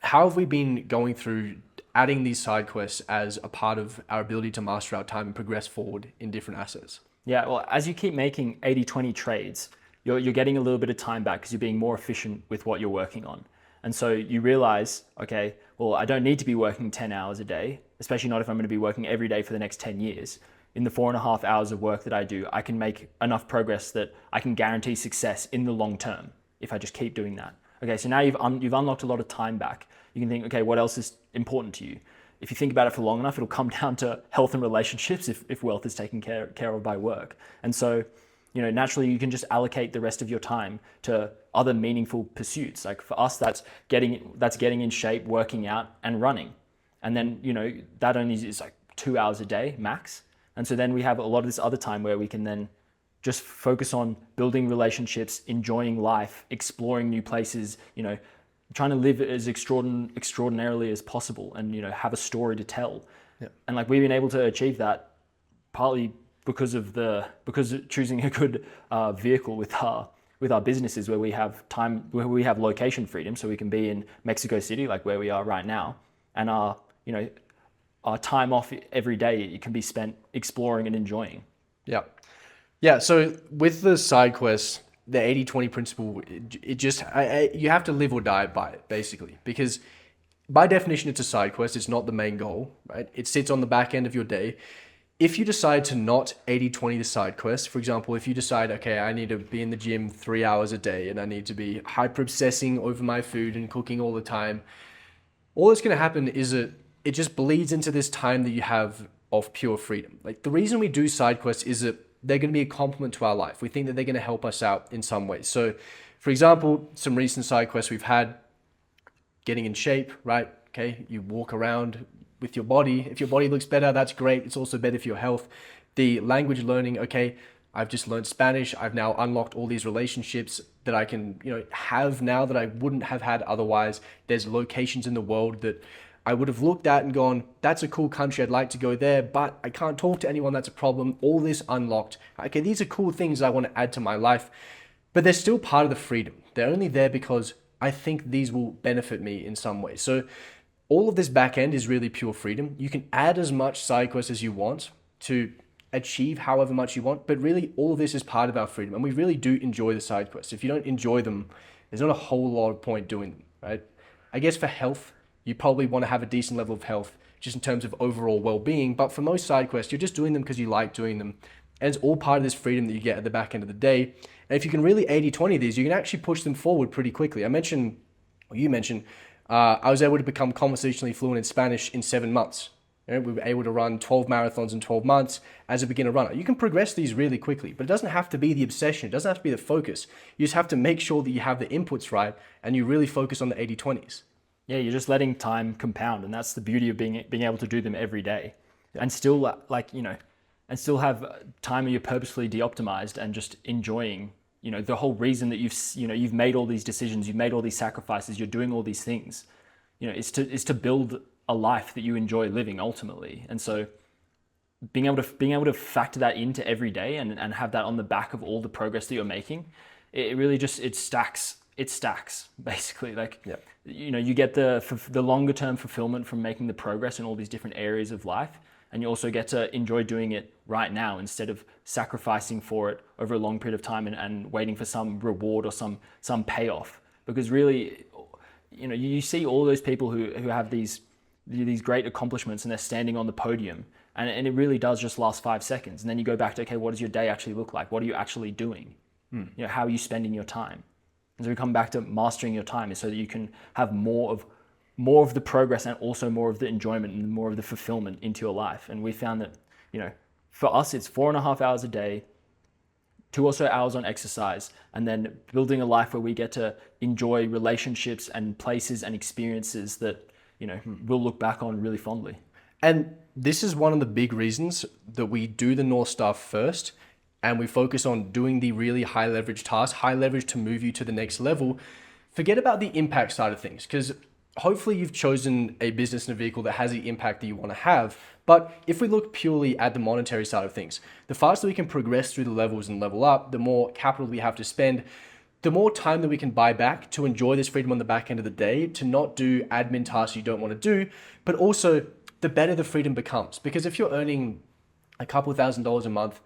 how have we been going through adding these side quests as a part of our ability to master our time and progress forward in different assets? Yeah, well, as you keep making 80-20 trades, you're getting a little bit of time back because you're being more efficient with what you're working on. And so you realize, okay, well, I don't need to be working 10 hours a day, especially not if I'm going to be working every day for the next 10 years. In the 4.5 hours of work that I do, I can make enough progress that I can guarantee success in the long term if I just keep doing that. Okay, so now you've unlocked a lot of time back. You can think, okay, what else is important to you? If you think about it for long enough, it'll come down to health and relationships if wealth is taken care of by work. And so, naturally you can just allocate the rest of your time to other meaningful pursuits. Like for us, that's getting in shape, working out and running. And then, that only is like 2 hours a day max. And so then we have a lot of this other time where we can then just focus on building relationships, enjoying life, exploring new places, trying to live as extraordinarily as possible and, have a story to tell. Yeah. And like we've been able to achieve that partly because of choosing a good vehicle with our businesses where we have location freedom, so we can be in Mexico City, like where we are right now, and our time off every day, it can be spent exploring and enjoying. Yeah. So with the side quests, the 80-20 principle, you have to live or die by it, basically, because by definition, it's a side quest. It's not the main goal, right? It sits on the back end of your day. If you decide to not 80-20 the side quest, for example, if you decide, okay, I need to be in the gym 3 hours a day and I need to be hyper obsessing over my food and cooking all the time, all that's going to happen is that it just bleeds into this time that you have of pure freedom. Like the reason we do side quests is that they're going to be a complement to our life. We think that they're going to help us out in some ways. So for example, some recent side quests we've had, getting in shape, right? Okay, you walk around with your body. If your body looks better, that's great. It's also better for your health. The language learning, okay, I've just learned Spanish. I've now unlocked all these relationships that I can, have now that I wouldn't have had otherwise. There's locations in the world that I would have looked at and gone, that's a cool country, I'd like to go there, but I can't talk to anyone, that's a problem. All this unlocked. Okay, these are cool things I want to add to my life, but they're still part of the freedom. They're only there because I think these will benefit me in some way. So all of this back end is really pure freedom. You can add as much side quests as you want to achieve however much you want, but really all of this is part of our freedom. And we really do enjoy the side quests. If you don't enjoy them, there's not a whole lot of point doing them, right? I guess for health, You probably want to have a decent level of health just in terms of overall well-being. But for most side quests, you're just doing them because you like doing them. And it's all part of this freedom that you get at the back end of the day. And if you can really 80-20 these, you can actually push them forward pretty quickly. You mentioned, I was able to become conversationally fluent in Spanish in 7 months. We were able to run 12 marathons in 12 months as a beginner runner. You can progress these really quickly, but it doesn't have to be the obsession. It doesn't have to be the focus. You just have to make sure that you have the inputs right and you really focus on the 80-20s. Yeah, you're just letting time compound, and that's the beauty of being able to do them every day, and still and still have time where you're purposefully de-optimized and just enjoying. The whole reason that you've made all these decisions, you've made all these sacrifices, you're doing all these things, is to build a life that you enjoy living ultimately. And so being able to factor that into every day and have that on the back of all the progress that you're making, it really just it stacks basically. You get the longer term fulfillment from making the progress in all these different areas of life, and you also get to enjoy doing it right now instead of sacrificing for it over a long period of time and waiting for some reward or some payoff. Because really, you see all those people who have these great accomplishments and they're standing on the podium, and it really does just last 5 seconds. And then you go back to, okay, what does your day actually look like? What are you actually doing? How are you spending your time? And so we come back to mastering your time is so that you can have more of the progress and also more of the enjoyment and more of the fulfillment into your life. And we found that, for us, it's 4.5 hours a day, 2 or so hours on exercise, and then building a life where we get to enjoy relationships and places and experiences that, we'll look back on really fondly. And this is one of the big reasons that we do the North Star first, and we focus on doing the really high leverage tasks, high leverage to move you to the next level. Forget about the impact side of things, because hopefully you've chosen a business and a vehicle that has the impact that you want to have. But if we look purely at the monetary side of things, the faster we can progress through the levels and level up, the more capital we have to spend, the more time that we can buy back to enjoy this freedom on the back end of the day, to not do admin tasks you don't want to do, but also the better the freedom becomes. Because if you're earning a couple $1,000s a month,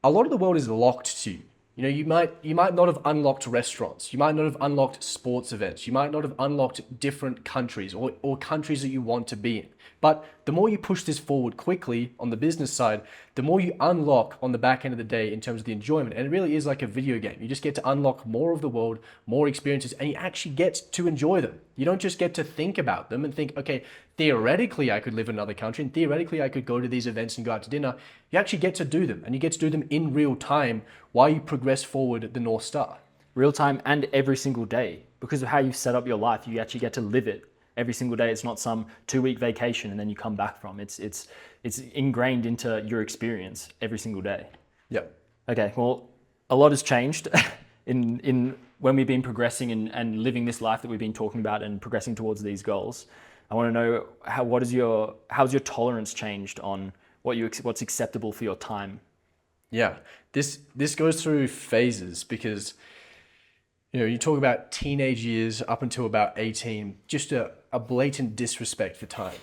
a lot of the world is locked to you. You might not have unlocked restaurants. You might not have unlocked sports events. You might not have unlocked different countries or countries that you want to be in. But the more you push this forward quickly on the business side, the more you unlock on the back end of the day in terms of the enjoyment. And it really is like a video game. You just get to unlock more of the world, more experiences, and you actually get to enjoy them. You don't just get to think about them and think, okay, theoretically I could live in another country and theoretically I could go to these events and go out to dinner. You actually get to do them, and you get to do them in real time while you progress forward the North Star. Real time and every single day. Because of how you've set up your life, you actually get to live it every single day. It's not some 2-week vacation and then you come back from. It's ingrained into your experience every single day. Yep. Okay, well, a lot has changed in when we've been progressing and living this life that we've been talking about and progressing towards these goals. I want to know how's your tolerance changed on what's acceptable for your time? Yeah, this goes through phases, because you talk about teenage years up until about 18, just a blatant disrespect for time.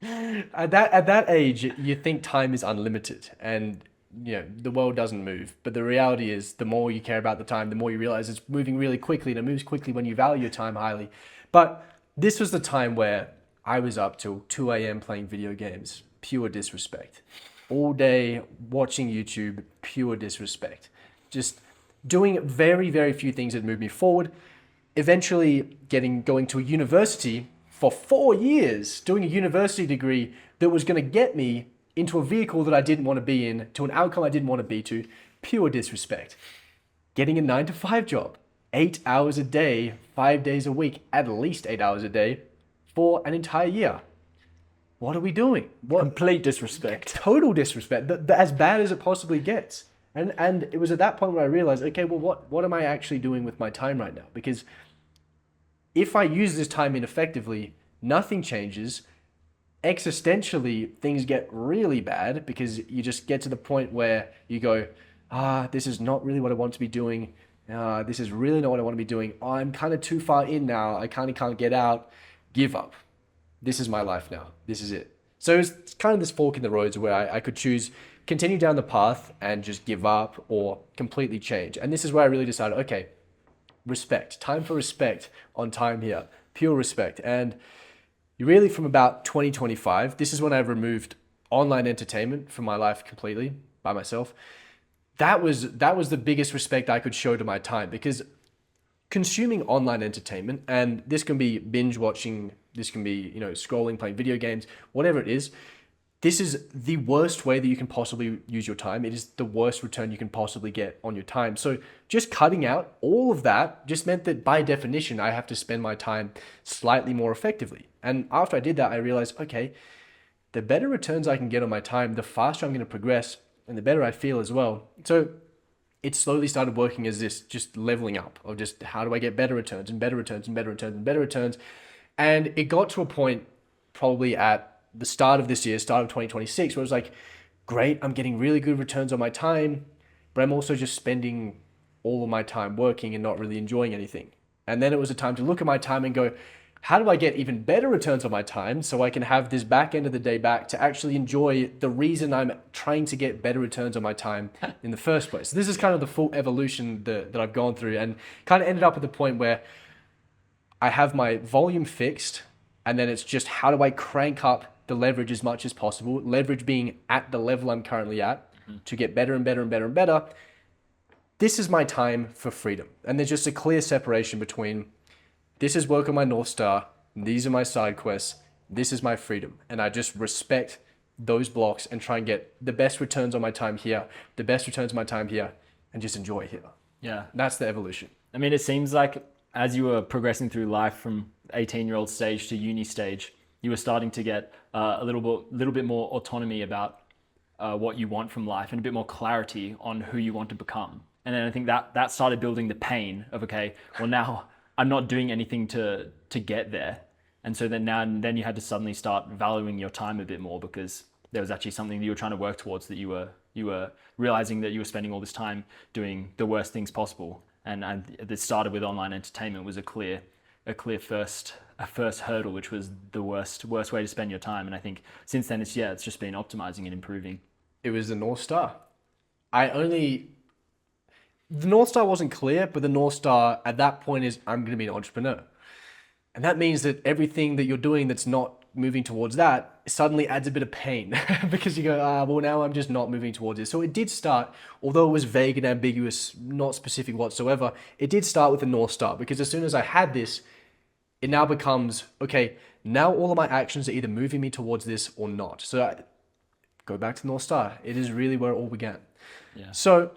At that age, you think time is unlimited and the world doesn't move. But the reality is, the more you care about the time, the more you realize it's moving really quickly, and it moves quickly when you value your time highly. But this was the time where I was up till 2 a.m. playing video games, pure disrespect. All day watching YouTube, pure disrespect. Just doing very, very few things that moved me forward. Eventually going to a university for 4 years, doing a university degree that was going to get me into a vehicle that I didn't want to be in, to an outcome I didn't want to be to. Pure disrespect. Getting a 9-to-5 job, 8 hours a day, 5 days a week, at least 8 hours a day for an entire year. What are we doing? Complete disrespect. Total disrespect. As bad as it possibly gets. And it was at that point where I realized, okay, well, what am I actually doing with my time right now? Because if I use this time ineffectively, nothing changes. Existentially, things get really bad, because you just get to the point where you go, this is not really what I want to be doing. This is really not what I want to be doing. I'm kind of too far in now. I kind of can't get out. Give up. This is my life now. This is it. So it's kind of this fork in the roads where I could choose continue down the path and just give up, or completely change. And this is where I really decided, okay, respect. Time for respect on time here. pure respect. And you really, from about 2025, this is when I removed online entertainment from my life completely by myself. That was the biggest respect I could show to my time, because consuming online entertainment, and this can be binge watching, this can be, scrolling, playing video games, whatever it is, this is the worst way that you can possibly use your time. It is the worst return you can possibly get on your time. So just cutting out all of that just meant that by definition, I have to spend my time slightly more effectively. And after I did that, I realized, okay, the better returns I can get on my time, the faster I'm going to progress and the better I feel as well. So it slowly started working as this just leveling up of just how do I get better returns and better returns and better returns and better returns. And it got to a point probably at the start of this year, start of 2026, where it was like, great, I'm getting really good returns on my time, but I'm also just spending all of my time working and not really enjoying anything. And then it was a time to look at my time and go, how do I get even better returns on my time so I can have this back end of the day back to actually enjoy the reason I'm trying to get better returns on my time in the first place. So this is kind of the full evolution that I've gone through, and kind of ended up at the point where I have my volume fixed, and then it's just how do I crank up the leverage as much as possible, leverage being at the level I'm currently at, to get better and better and better and better. This is my time for freedom. And there's just a clear separation between this is work on my North Star, these are my side quests, this is my freedom. And I just respect those blocks and try and get the best returns on my time here, the best returns on my time here, and just enjoy here. Yeah. That's the evolution. I mean, it seems like as you were progressing through life from 18-year-old stage to uni stage, you were starting to get a little bit more autonomy about what you want from life and a bit more clarity on who you want to become. And then I think that started building the pain of, okay, well now I'm not doing anything to get there. And so then you had to suddenly start valuing your time a bit more, because there was actually something that you were trying to work towards, that you were realizing that you were spending all this time doing the worst things possible. And this started with online entertainment was a clear first hurdle, which was the worst way to spend your time. And I think since then it's just been optimizing and improving. It was the North Star. The North Star wasn't clear, but the North Star at that point is I'm going to be an entrepreneur. And that means that everything that you're doing that's not moving towards that suddenly adds a bit of pain because you go, well, now I'm just not moving towards it. So it did start, although it was vague and ambiguous, not specific whatsoever, it did start with the North Star, because as soon as I had this, it now becomes, okay, now all of my actions are either moving me towards this or not. So I go back to the North Star. It is really where it all began. Yeah. So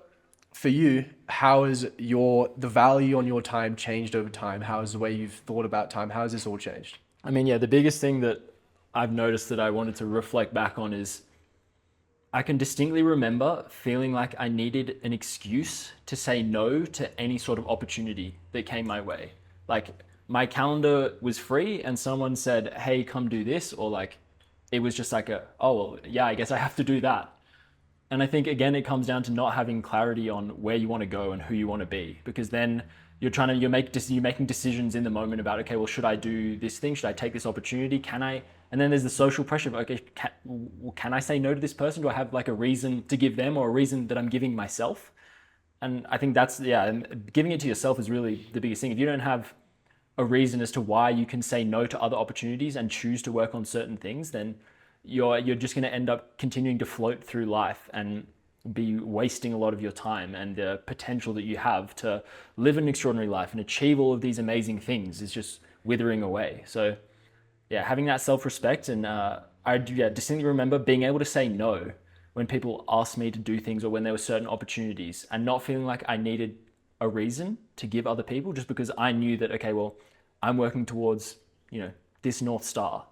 for you, how has the value on your time changed over time? How has the way you've thought about time, how has this all changed? I mean, the biggest thing that I've noticed that I wanted to reflect back on is I can distinctly remember feeling like I needed an excuse to say no to any sort of opportunity that came my way. Like my calendar was free and someone said, hey, come do this. Or like, it was just like I guess I have to do that. And I think, again, it comes down to not having clarity on where you want to go and who you want to be, because then you're making decisions in the moment about, okay, well, should I do this thing? Should I take this opportunity? Can I? And then there's the social pressure of, okay, can I say no to this person? Do I have like a reason to give them, or a reason that I'm giving myself? And I think and giving it to yourself is really the biggest thing. If you don't have a reason as to why you can say no to other opportunities and choose to work on certain things, then you're just going to end up continuing to float through life and be wasting a lot of your time, and the potential that you have to live an extraordinary life and achieve all of these amazing things is just withering away. So having that self-respect, and I distinctly remember being able to say no when people asked me to do things, or when there were certain opportunities, and not feeling like I needed a reason to give other people, just because I knew that, okay, well, I'm working towards, this North Star.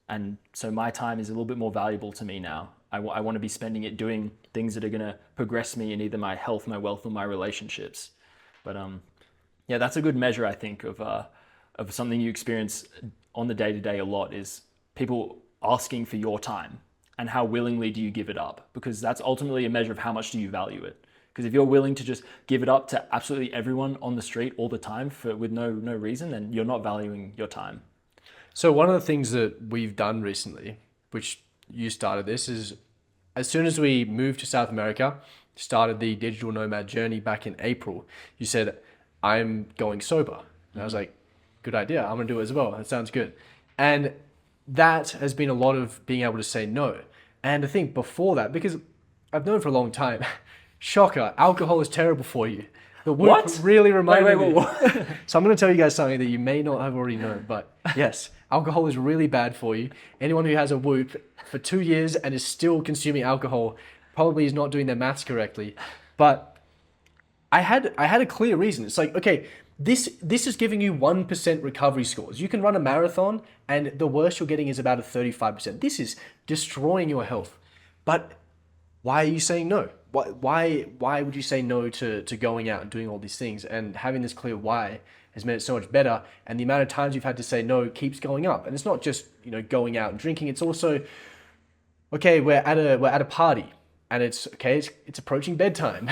And so my time is a little bit more valuable to me now. I want to be spending it doing things that are going to progress me in either my health, my wealth, or my relationships. But that's a good measure, I think, of something you experience on the day-to-day a lot, is people asking for your time and how willingly do you give it up? Because that's ultimately a measure of how much do you value it. Because if you're willing to just give it up to absolutely everyone on the street all the time with no reason, then you're not valuing your time. So one of the things that we've done recently, which you started this, is as soon as we moved to South America, started the digital nomad journey back in April, you said, I'm going sober. And I was like, good idea. I'm gonna do it as well. That sounds good. And that has been a lot of being able to say no. And I think before that, because I've known for a long time, shocker, alcohol is terrible for you. The Whoop What? really reminded Wait, me. what? So I'm going to tell you guys something that you may not have already known, but yes, alcohol is really bad for you. Anyone who has a Whoop for 2 years and is still consuming alcohol probably is not doing their maths correctly. But I had a clear reason. It's like, okay, this is giving you 1% recovery scores. You can run a marathon and the worst you're getting is about a 35%. This is destroying your health. But why are you saying no? Why would you say no to going out and doing all these things? And having this clear why has made it so much better. And the amount of times you've had to say no keeps going up. And it's not just, going out and drinking. It's also, okay, we're at a party and it's approaching bedtime.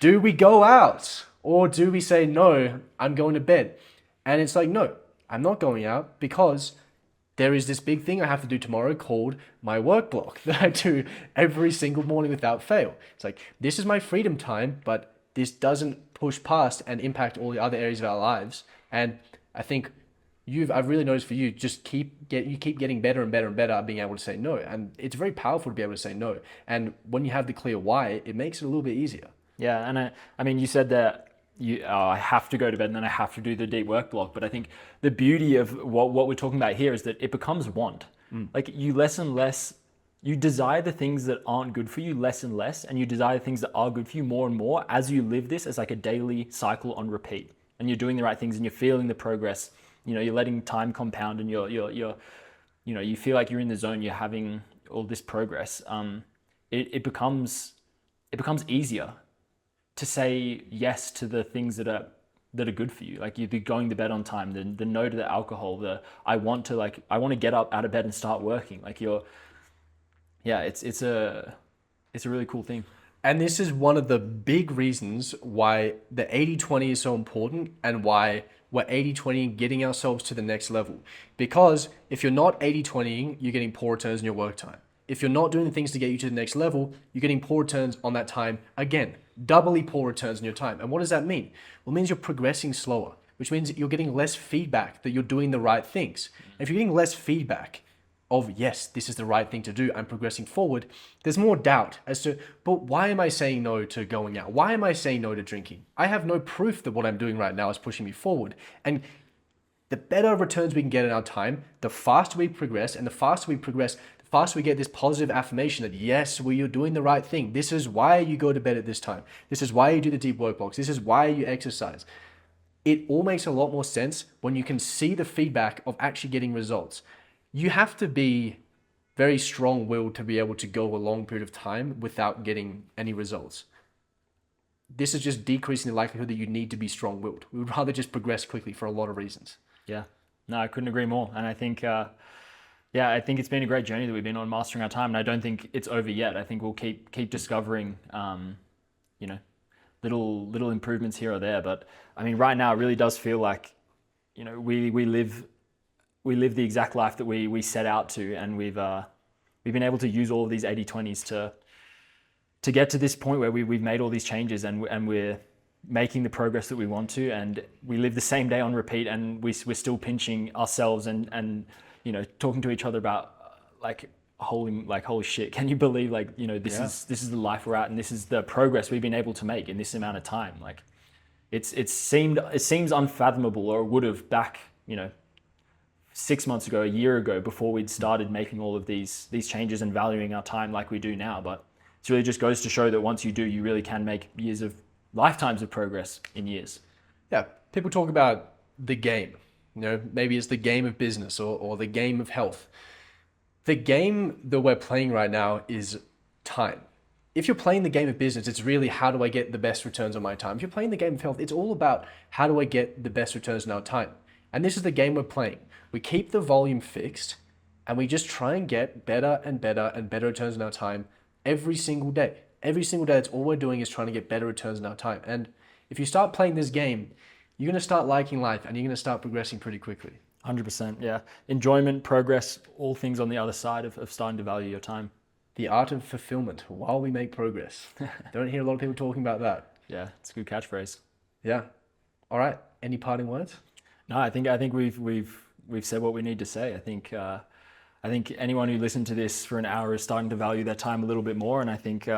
Do we go out or do we say no, I'm going to bed? And it's like, no, I'm not going out because there is this big thing I have to do tomorrow called my work block that I do every single morning without fail. It's like, this is my freedom time, but this doesn't push past and impact all the other areas of our lives. And I think I've really noticed for you, just keep getting better and better and better at being able to say no. And it's very powerful to be able to say no. And when you have the clear why, it makes it a little bit easier. Yeah, and I mean, you said that I have to go to bed and then I have to do the deep work block. But I think the beauty of what we're talking about here is that it becomes want. Like you less and less, you desire the things that aren't good for you less and less, and you desire things that are good for you more and more as you live this as like a daily cycle on repeat. And you're doing the right things and you're feeling the progress. You're letting time compound and you feel like you're in the zone. You're having all this progress. It becomes easier to say yes to the things that are good for you. Like you'd be going to bed on time, the no to the alcohol, I want to get up out of bed and start working. Like it's a really cool thing. And this is one of the big reasons why the 80-20 is so important and why we're 80-20 getting ourselves to the next level. Because if you're not 80-20ing, you're getting poor returns in your work time. If you're not doing the things to get you to the next level, you're getting poor returns on that time again. Doubly poor returns on your time. And what does that mean? Well, it means you're progressing slower, which means you're getting less feedback that you're doing the right things. And if you're getting less feedback of, yes, this is the right thing to do, I'm progressing forward, there's more doubt as to, but why am I saying no to going out? Why am I saying no to drinking? I have no proof that what I'm doing right now is pushing me forward. And the better returns we can get in our time, the faster we progress, and the faster we progress, the faster we get this positive affirmation that yes, you're doing the right thing. This is why you go to bed at this time. This is why you do the deep work blocks. This is why you exercise. It all makes a lot more sense when you can see the feedback of actually getting results. You have to be very strong-willed to be able to go a long period of time without getting any results. This is just decreasing the likelihood that you need to be strong-willed. We would rather just progress quickly for a lot of reasons. Yeah, no, I couldn't agree more. And I think, I think it's been a great journey that we've been on mastering our time. And I don't think it's over yet. I think we'll keep discovering, little improvements here or there. But I mean, right now it really does feel like, we live the exact life that we set out to, and we've been able to use all of these 80-20s to get to this point where we've made all these changes and we're making the progress that we want to, and we live the same day on repeat, and we're still pinching ourselves and talking to each other about holy shit, can you believe this is the life we're at, and this is the progress we've been able to make in this amount of time. Like it seems unfathomable, or it would have back 6 months ago, a year ago, before we'd started making all of these changes and valuing our time like we do now. But it really just goes to show that once you do, you really can make lifetimes of progress in years. Yeah, people talk about the game. Maybe it's the game of business or the game of health. The game that we're playing right now is time. If you're playing the game of business, it's really how do I get the best returns on my time. If you're playing the game of health, it's all about how do I get the best returns on our time. And this is the game we're playing. We keep the volume fixed and we just try and get better and better and better returns on our time every single day. Every single day, that's all we're doing is trying to get better returns on our time. And if you start playing this game, you're going to start liking life and you're going to start progressing pretty quickly. 100%, yeah. Enjoyment, progress, all things on the other side of starting to value your time. The art of fulfillment while we make progress. Don't hear a lot of people talking about that. Yeah, it's a good catchphrase. Yeah. All right. Any parting words? No, I think we've said what we need to say. I think anyone who listened to this for an hour is starting to value their time a little bit more. And I think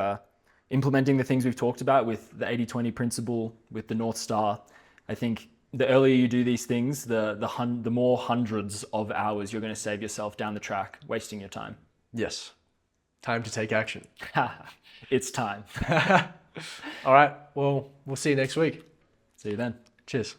implementing the things we've talked about with the 80-20 principle, with the North Star, I think the earlier you do these things, the more hundreds of hours you're going to save yourself down the track, wasting your time. Yes. Time to take action. It's time. All right. Well, we'll see you next week. See you then. Cheers.